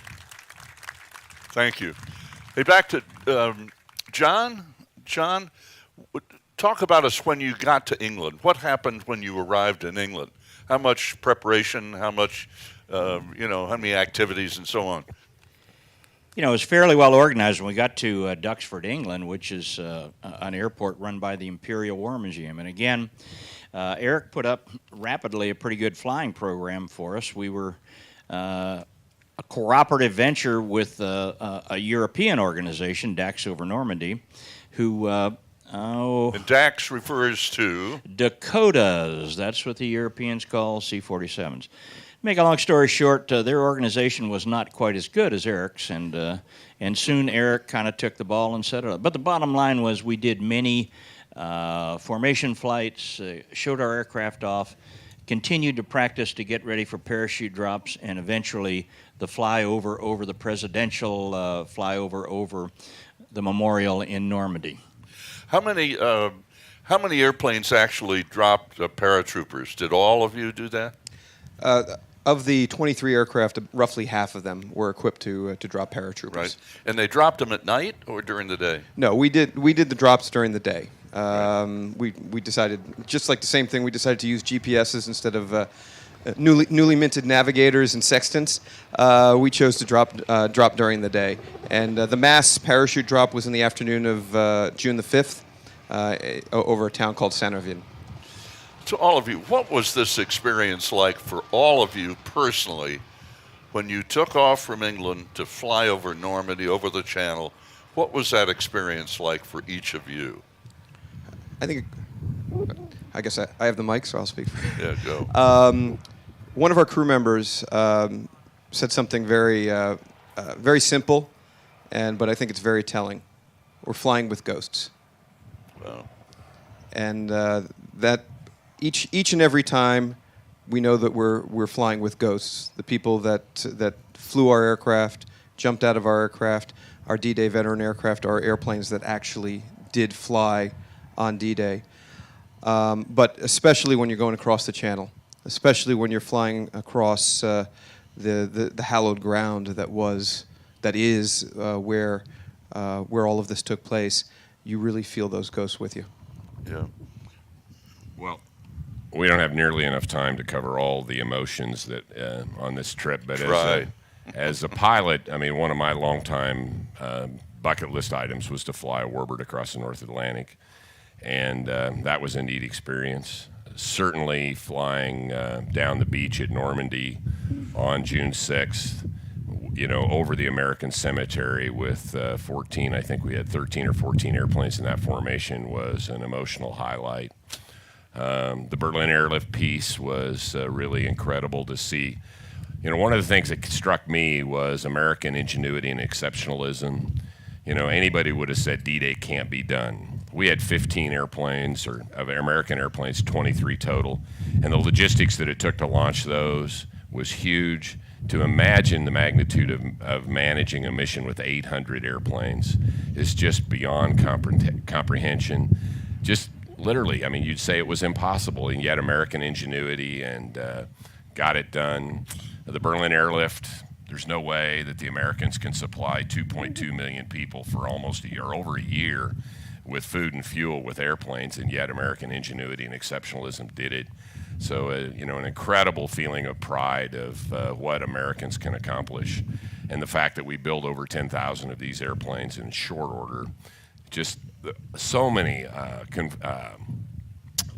Thank you. Hey, back to John. John, talk about us when you got to England. What happened when you arrived in England? How much preparation, how much, how many activities and so on? It was fairly well organized when we got to Duxford, England, which is an airport run by the Imperial War Museum. And again, Eric put up rapidly a pretty good flying program for us. We were a cooperative venture with a European organization, DAX over Normandy, who... and DAX refers to? Dakotas. That's what the Europeans call C-47s. Make a long story short, their organization was not quite as good as Eric's, and soon Eric kind of took the ball and set it up. But the bottom line was we did many formation flights, showed our aircraft off, continued to practice to get ready for parachute drops, and eventually the flyover over the presidential flyover over the memorial in Normandy. How many airplanes actually dropped paratroopers? Did all of you do that? Of the 23 aircraft, roughly half of them were equipped to drop paratroopers. Right, and they dropped them at night or during the day? No, we did the drops during the day. We decided, just like the same thing, we decided to use GPSs instead of newly minted navigators and sextants. We chose to drop during the day, and the mass parachute drop was in the afternoon of June the 5th over a town called Saint-Nervin. To all of you, what was this experience like for all of you personally when you took off from England to fly over Normandy, over the Channel? What was that experience like for each of you? I guess I have the mic, so I'll speak. Yeah, go. One of our crew members said something very simple, but I think it's very telling. We're flying with ghosts. Wow. And that each and every time we know that we're flying with ghosts. The people that flew our aircraft, jumped out of our aircraft, our D-Day veteran aircraft, are airplanes that actually did fly on D-Day. But especially when you're going across the Channel, especially when you're flying across the hallowed ground that is where all of this took place, you really feel those ghosts with you. Yeah. Well, we don't have nearly enough time to cover all the emotions that on this trip, but as a pilot, I mean, one of my longtime bucket list items was to fly a Warbird across the North Atlantic, and that was a neat experience. Certainly flying down the beach at Normandy on June 6th, over the American cemetery with 14, I think we had 13 or 14 airplanes in that formation, was an emotional highlight. The Berlin airlift piece was really incredible to see. One of the things that struck me was American ingenuity and exceptionalism. Anybody would have said D-Day can't be done. We had 15 airplanes, or of American airplanes, 23 total, and the logistics that it took to launch those was huge. To imagine the magnitude of managing a mission with 800 airplanes is just beyond comprehension. Just literally, I mean, you'd say it was impossible, and yet American ingenuity and got it done. The Berlin Airlift, there's no way that the Americans can supply 2.2 million people for almost a year, over a year, with food and fuel with airplanes, and yet American ingenuity and exceptionalism did it. So, you know, an incredible feeling of pride of what Americans can accomplish. And the fact that we build over 10,000 of these airplanes in short order, just so many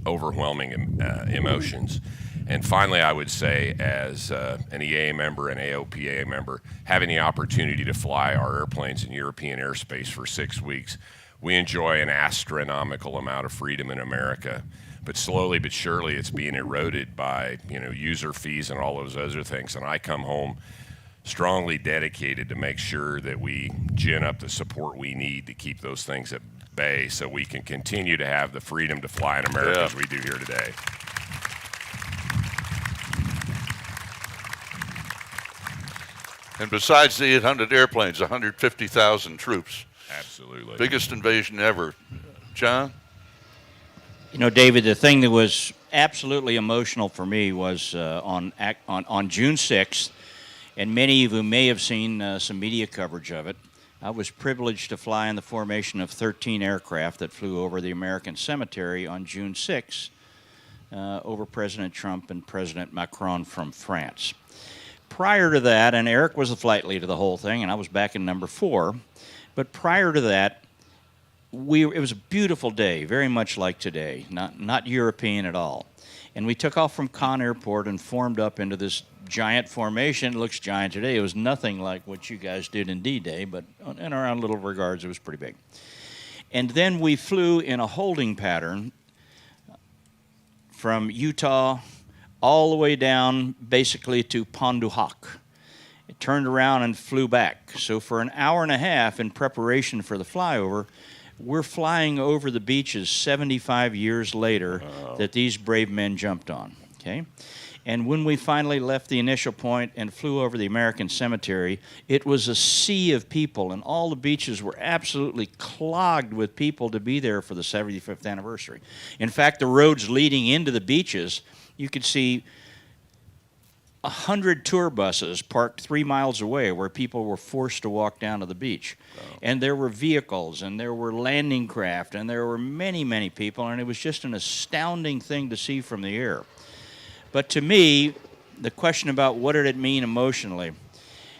overwhelming emotions. And finally, I would say, as an EA member and AOPA member, having the opportunity to fly our airplanes in European airspace for 6 weeks, we enjoy an astronomical amount of freedom in America. But slowly but surely, it's being eroded by, you know, user fees and all those other things. And I come home strongly dedicated to make sure that we gin up the support we need to keep those things at bay so we can continue to have the freedom to fly in America as we do here today. And besides the 800 airplanes, 150,000 troops. Absolutely. Biggest invasion ever. John? You know, David, the thing that was absolutely emotional for me was on June 6th, and many of you may have seen some media coverage of it. I was privileged to fly in the formation of 13 aircraft that flew over the American cemetery on June 6th over President Trump and President Macron from France. Prior to that, and Eric was the flight lead of the whole thing, and I was back in number 4, but prior to that, it was a beautiful day, very much like today, not European at all. And we took off from Caen Airport and formed up into this giant formation. It looks giant today. It was nothing like what you guys did in D-Day, but in our own little regards, it was pretty big. And then we flew in a holding pattern from Utah all the way down basically to Pont du Hoc. It turned around and flew back. So for an hour and a half in preparation for the flyover, we're flying over the beaches 75 years later that these brave men jumped on, okay? And when we finally left the initial point and flew over the American cemetery, it was a sea of people, and all the beaches were absolutely clogged with people to be there for the 75th anniversary. In fact, the roads leading into the beaches, you could see 100 tour buses parked 3 miles away where people were forced to walk down to the beach. Wow. And there were vehicles, and there were landing craft, and there were many, many people, and it was just an astounding thing to see from the air. But to me, the question about what did it mean emotionally,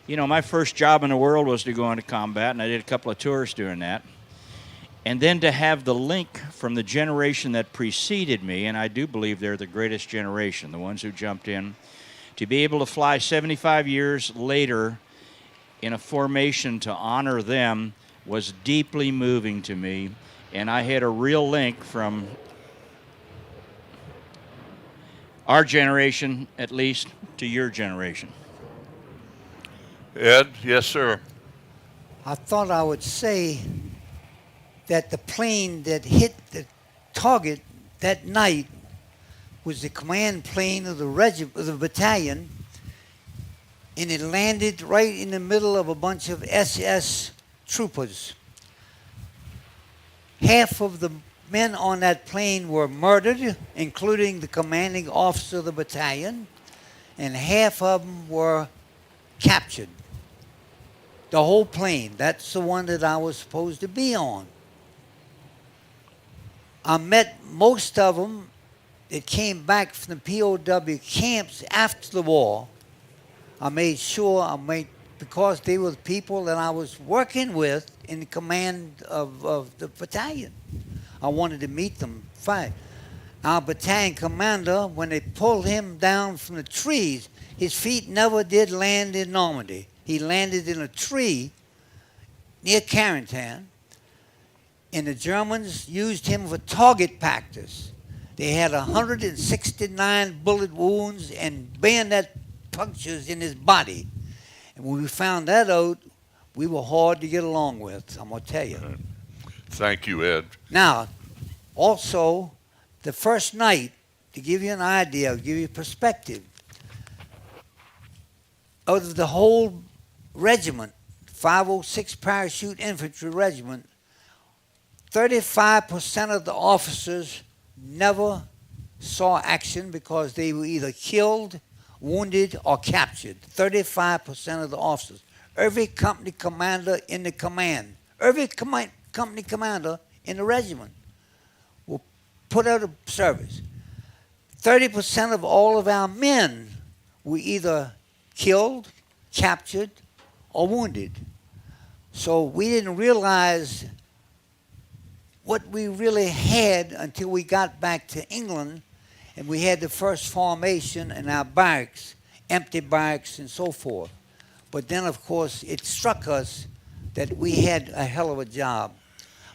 you know, my first job in the world was to go into combat, and I did a couple of tours doing that. And then to have the link from the generation that preceded me, and I do believe they're the greatest generation, the ones who jumped in, to be able to fly 75 years later in a formation to honor them was deeply moving to me, and I had a real link from our generation, at least, to your generation. Ed, yes, sir. I thought I would say that the plane that hit the target that night was the command plane of the battalion, and it landed right in the middle of a bunch of SS troopers. Half of the men on that plane were murdered, including the commanding officer of the battalion, and half of them were captured. The whole plane. That's the one that I was supposed to be on. I met most of them that came back from the POW camps after the war. I made sure, because they were the people that I was working with in the command of the battalion. I wanted to meet them, fight. Our battalion commander, when they pulled him down from the trees, his feet never did land in Normandy. He landed in a tree near Carentan, and the Germans used him for target practice. They had 169 bullet wounds and bayonet punctures in his body. And when we found that out, we were hard to get along with, I'm going to tell you. Thank you, Ed. Now, also, the first night, to give you an idea, give you perspective, out of the whole regiment, 506 Parachute Infantry Regiment, 35% of the officers never saw action because they were either killed, wounded, or captured. 35% of the officers. Every company commander in the command, every company commander in the regiment will put out of service. 30% of all of our men were either killed, captured, or wounded. So we didn't realize what we really had until we got back to England and we had the first formation in our barracks, empty barracks and so forth. But then, of course, it struck us that we had a hell of a job.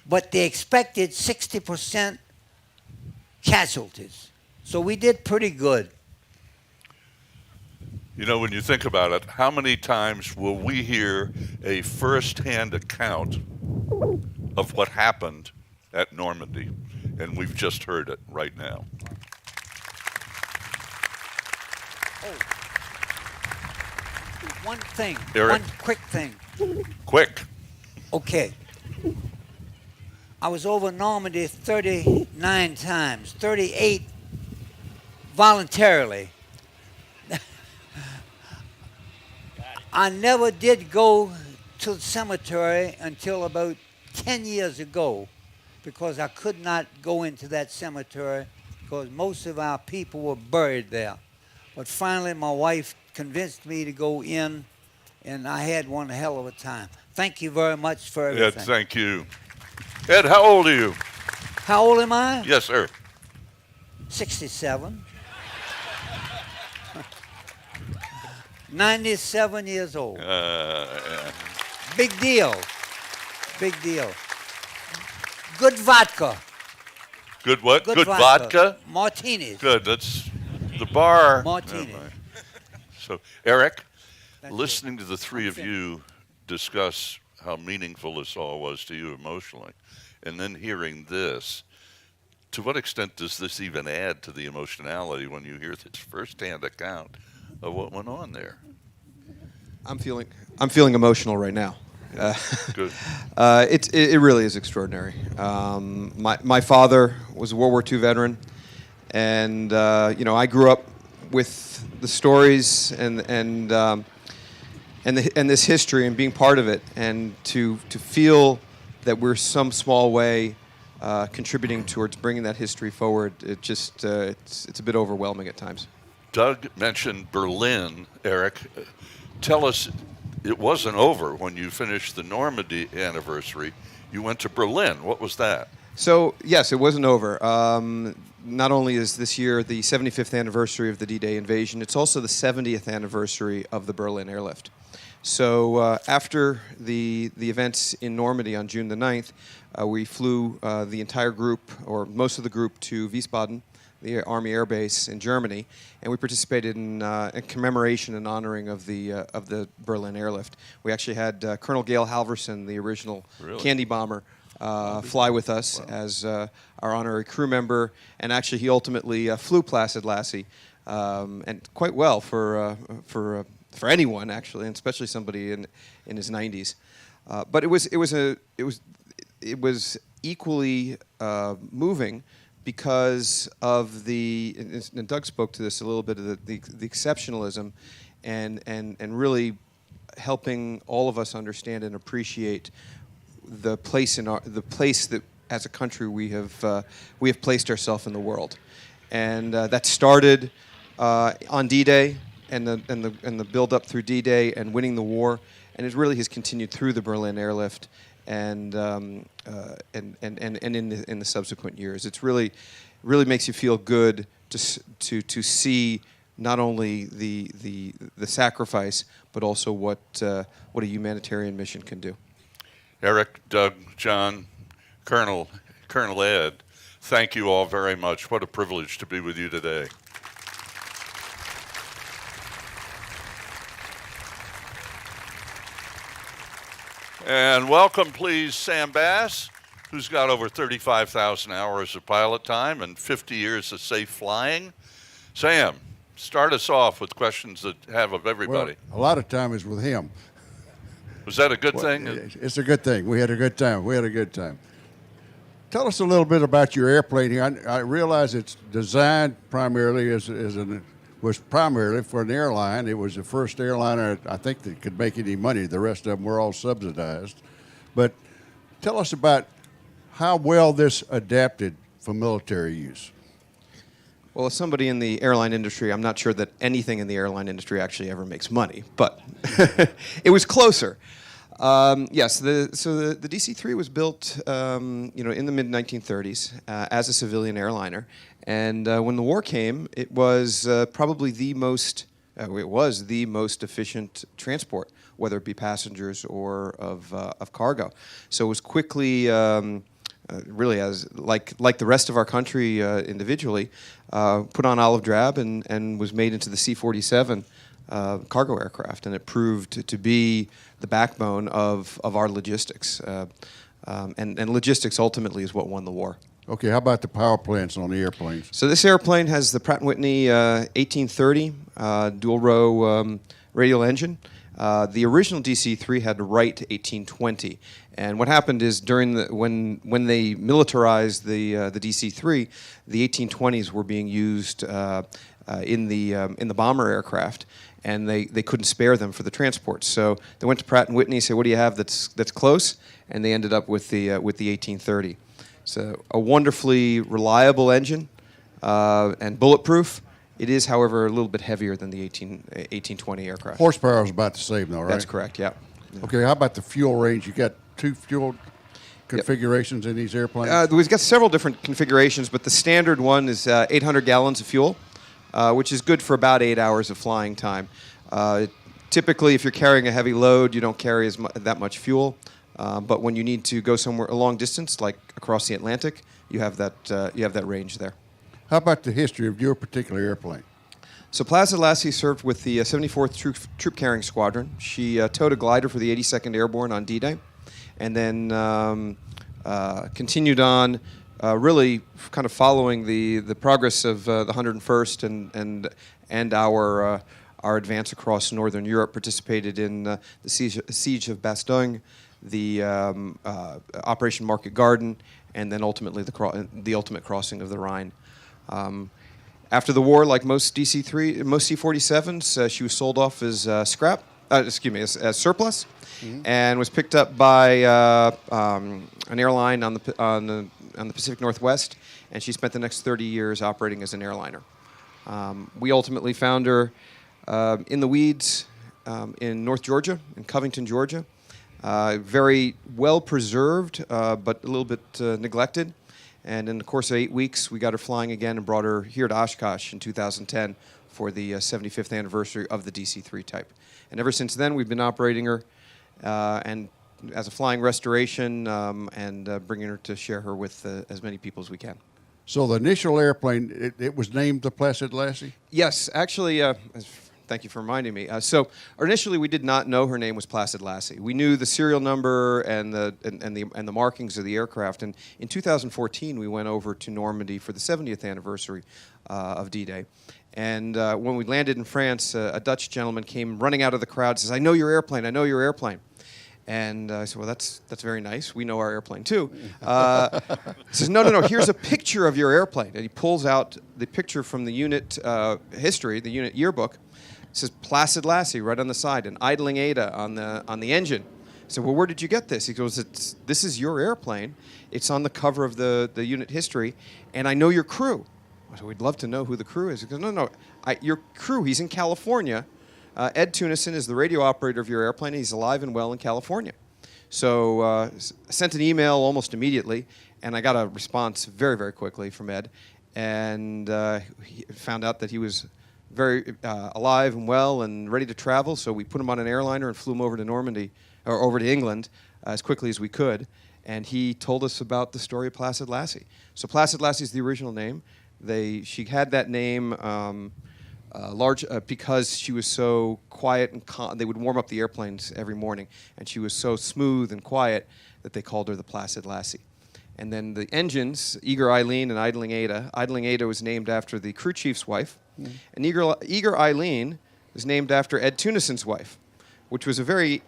But they expected 60% casualties. So we did pretty good. You know, when you think about it, how many times will we hear a first-hand account of what happened at Normandy? And we've just heard it right now. Oh, one thing, Eric? one quick thing. Quick. Okay. I was over Normandy 39 times, 38 voluntarily. I never did go to the cemetery until about 10 years ago because I could not go into that cemetery because most of our people were buried there. But finally my wife convinced me to go in and I had one hell of a time. Thank you very much for everything. Ed, thank you. Ed, how old are you? How old am I? Yes, sir. 67. 97 years old. Yeah. Big deal. Big deal. Good vodka. Good what? Good vodka? Martinis. Good. That's the bar. Martini. So, Eric, listening to the three of you discuss how meaningful this all was to you emotionally, and then hearing this, to what extent does this even add to the emotionality when you hear this firsthand account of what went on there? I'm feeling emotional right now. Good. It really is extraordinary. My father was a World War II veteran, and I grew up with the stories and this history and being part of it, and to feel that we're some small way contributing towards bringing that history forward. It just it's a bit overwhelming at times. Doug mentioned Berlin. Eric, tell us, it wasn't over when you finished the Normandy anniversary. You went to Berlin. What was that? So, yes, it wasn't over. Not only is this year the 75th anniversary of the D-Day invasion, it's also the 70th anniversary of the Berlin airlift. So after the events in Normandy on June the 9th, we flew the entire group, or most of the group, to Wiesbaden, the Army Air Base in Germany, and we participated in commemoration and honoring of the Berlin airlift. We actually had Colonel Gail Halverson, the original candy bomber, fly with us as our honorary crew member, and actually he ultimately flew Placid Lassie, and quite well for anyone actually, and especially somebody in his 90s. But it was equally moving because of and Doug spoke to this a little bit, of the exceptionalism and really helping all of us understand and appreciate the place that as a country we have placed ourselves in the world, and that started on D-Day and the build up through D-Day and winning the war, and it really has continued through the Berlin airlift and in the subsequent years. It's really makes you feel good to see not only the sacrifice, but also what a humanitarian mission can do. Eric, Doug, John, Colonel Ed, thank you all very much. What a privilege to be with you today. And welcome, please, Sam Bass, who's got over 35,000 hours of pilot time and 50 years of safe flying. Sam, start us off with questions that have of everybody. Well, a lot of time is with him. Was that a good thing? It's a good thing. We had a good time. Tell us a little bit about your airplane here. I realize it's designed primarily was primarily for an airline. It was the first airliner, I think, that could make any money. The rest of them were all subsidized. But tell us about how well this adapted for military use. Well, as somebody in the airline industry, I'm not sure that anything in the airline industry actually ever makes money, but it was closer. Yes, the DC-3 was built, in the mid-1930s as a civilian airliner, and when the war came, it was probably the most efficient transport, whether it be passengers or of cargo. So it was quickly, really as like the rest of our country individually, put on olive drab and was made into the C-47 cargo aircraft, and it proved to be the backbone of our logistics. And logistics ultimately is what won the war. Okay, how about the power plants on the airplanes? So this airplane has the Pratt & Whitney 1830 dual-row radial engine. The original DC-3 had Wright 1820, and what happened is during when they militarized the DC-3, the 1820s were being used in the bomber aircraft, and they couldn't spare them for the transport. So they went to Pratt & Whitney and said, "What do you have that's close?" And they ended up with the 1830. So a wonderfully reliable engine and bulletproof. It is, however, a little bit heavier than the 1820 aircraft. Horsepower is about the same, though, right? That's correct, yeah. Okay, how about the fuel range? You got two fuel configurations in these airplanes? We've got several different configurations, but the standard one is 800 gallons of fuel, which is good for about 8 hours of flying time. Typically, if you're carrying a heavy load, you don't carry that much fuel. But when you need to go somewhere a long distance, like across the Atlantic, you have that range there. How about the history of your particular airplane? So Placid Lassie served with the 74th Troop Carrying Squadron. She towed a glider for the 82nd Airborne on D-Day, and then continued on, really kind of following the progress of the 101st and our advance across Northern Europe. Participated in the siege of Bastogne, the Operation Market Garden, and then ultimately the ultimate crossing of the Rhine. After the war, like most C-47s, she was sold off as scrap. As surplus, and was picked up by an airline on the Pacific Northwest, and she spent the next 30 years operating as an airliner. We ultimately found her in the weeds in North Georgia, in Covington, Georgia. Very well preserved, but a little bit neglected. And in the course of 8 weeks, we got her flying again and brought her here to Oshkosh in 2010 for the 75th anniversary of the DC-3 type. And ever since then, we've been operating her and as a flying restoration and bringing her to share her with as many people as we can. So the initial airplane, it was named the Placid Lassie? Yes, actually, thank you for reminding me. So initially, we did not know her name was Placid Lassie. We knew the serial number and the markings of the aircraft. And in 2014, we went over to Normandy for the 70th anniversary of D-Day. And when we landed in France, a Dutch gentleman came running out of the crowd and says, "I know your airplane, I know your airplane." And I said, "Well, that's very nice. We know our airplane, too." He says, no, here's a picture of your airplane. And he pulls out the picture from the unit history, the unit yearbook. It says Placid Lassie right on the side, and idling Ada on the engine. I said, "Well, where did you get this?" He goes, "This is your airplane. It's on the cover of the unit history, and I know your crew." I said, "We'd love to know who the crew is." He goes, "No, your crew, he's in California. Ed Tunison is the radio operator of your airplane, and he's alive and well in California." So I sent an email almost immediately, and I got a response very, very quickly from Ed, and he found out that he was very alive and well and ready to travel. So we put him on an airliner and flew him over to Normandy, or over to England, as quickly as we could. And he told us about the story of Placid Lassie. So Placid Lassie is the original name. She had that name because she was so quiet and calm. They would warm up the airplanes every morning, and she was so smooth and quiet that they called her the Placid Lassie. And then the engines, Eager Eileen and Idling Ada. Idling Ada was named after the crew chief's wife. And Eager Eileen was named after Ed Tunison's wife, which was a very,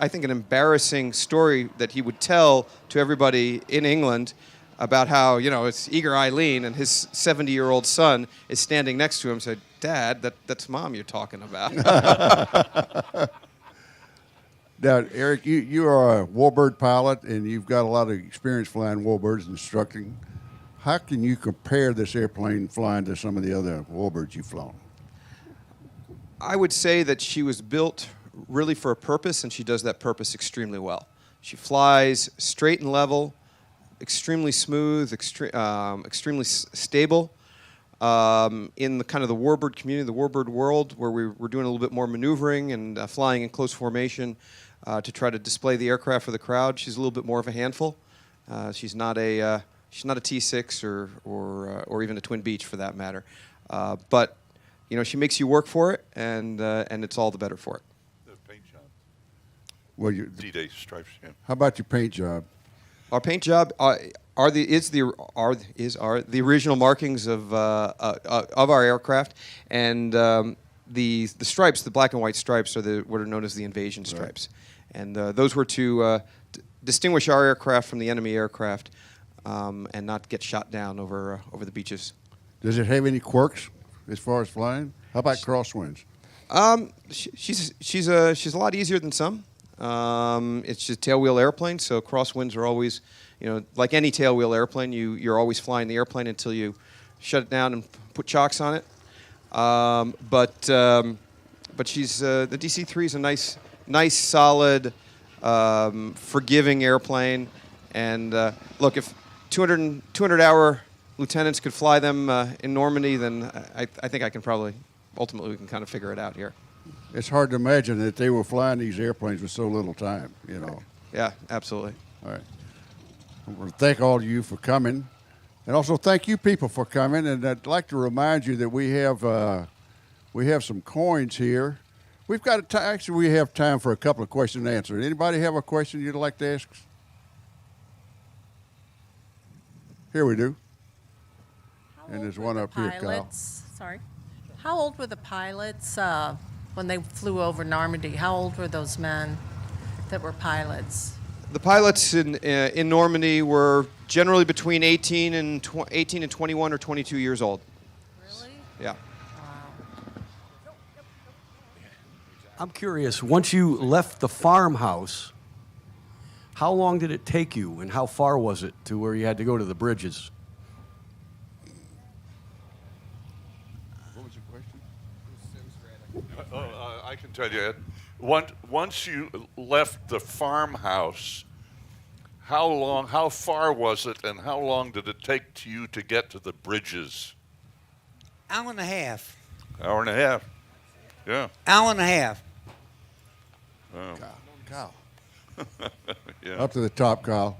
I think, an embarrassing story that he would tell to everybody in England about how, it's Eager Eileen and his 70-year-old son is standing next to him and said, Dad, that's Mom you're talking about. Now, Eric, you are a warbird pilot, and you've got a lot of experience flying warbirds, instructing. How can you compare this airplane flying to some of the other warbirds you've flown? I would say that she was built really for a purpose, and she does that purpose extremely well. She flies straight and level, extremely smooth, extremely stable. In the kind of the warbird community, the warbird world, where we're doing a little bit more maneuvering and flying in close formation to try to display the aircraft for the crowd, she's a little bit more of a handful. She's not a T6 or even a Twin Beach for that matter. But she makes you work for it, and it's all the better for it. The paint job. Well, D-Day stripes. Yeah. How about your paint job? Our paint job are the original markings of our aircraft, and the stripes, the black and white stripes, are what are known as the invasion stripes, and those were to distinguish our aircraft from the enemy aircraft, and not get shot down over the beaches. Does it have any quirks as far as flying? How about crosswinds? She's a lot easier than some. It's just a tailwheel airplane, so crosswinds are always, like any tailwheel airplane, you're always flying the airplane until you shut it down and put chocks on it. But she's the DC-3 is a nice, solid, forgiving airplane. And look, if 200-hour lieutenants could fly them in Normandy, then I think ultimately we can kind of figure it out here. It's hard to imagine that they were flying these airplanes with so little time, Yeah, absolutely. All right. I want to thank all of you for coming, and also thank you people for coming. And I'd like to remind you that we have some coins here. We have time for a couple of question and answers. Anybody have a question you'd like to ask? Here we do. And there's one up here, Kyle. Sorry. How old were the pilots when they flew over Normandy? How old were those men that were pilots? The pilots in Normandy were generally between 18 and 21 or 22 years old. Really? Yeah. Wow. I'm curious, once you left the farmhouse, how long did it take you, and how far was it to where you had to go to the bridges? What was your question? I can tell you, Ed. Once you left the farmhouse, how far was it, and how long did it take you to get to the bridges? Hour and a half. Hour and a half. Yeah. Hour and a half. Oh. Kyle. Yeah. Up to the top, Kyle.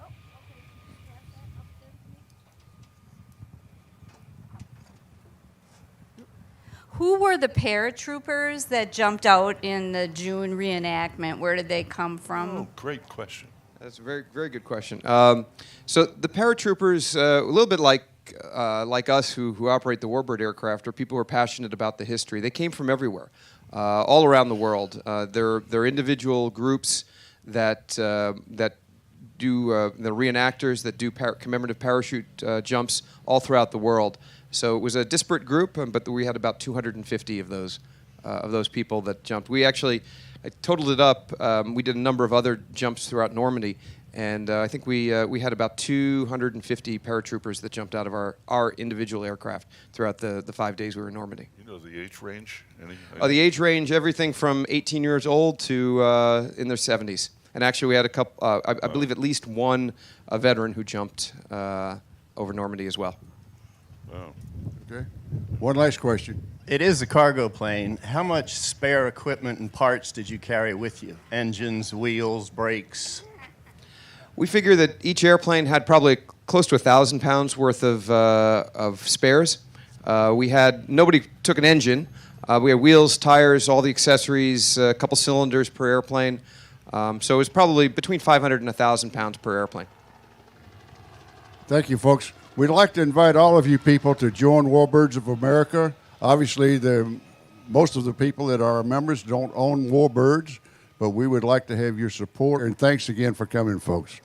Who were the paratroopers that jumped out in the June reenactment? Where did they come from? Oh, great question. That's a very, very good question. So the paratroopers, a little bit like us who operate the Warbird aircraft, are people who are passionate about the history. They came from everywhere, all around the world. They're individual groups that do the reenactors that do commemorative parachute jumps all throughout the world. So it was a disparate group, but we had about 250 of those people that jumped. I totaled it up. We did a number of other jumps throughout Normandy, and I think we had about 250 paratroopers that jumped out of our individual aircraft throughout the 5 days we were in Normandy. You know the age range? The age range, everything from 18 years old to in their 70s. And actually, we had a couple. I believe at least one veteran who jumped over Normandy as well. Oh. Okay. One last question. It is a cargo plane. How much spare equipment and parts did you carry with you? Engines, wheels, brakes? We figure that each airplane had probably close to 1,000 pounds worth of spares. Nobody took an engine. We had wheels, tires, all the accessories, a couple cylinders per airplane. So it was probably between 500 and 1,000 pounds per airplane. Thank you, folks. We'd like to invite all of you people to join Warbirds of America. Obviously, most of the people that are our members don't own Warbirds, but we would like to have your support. And thanks again for coming, folks.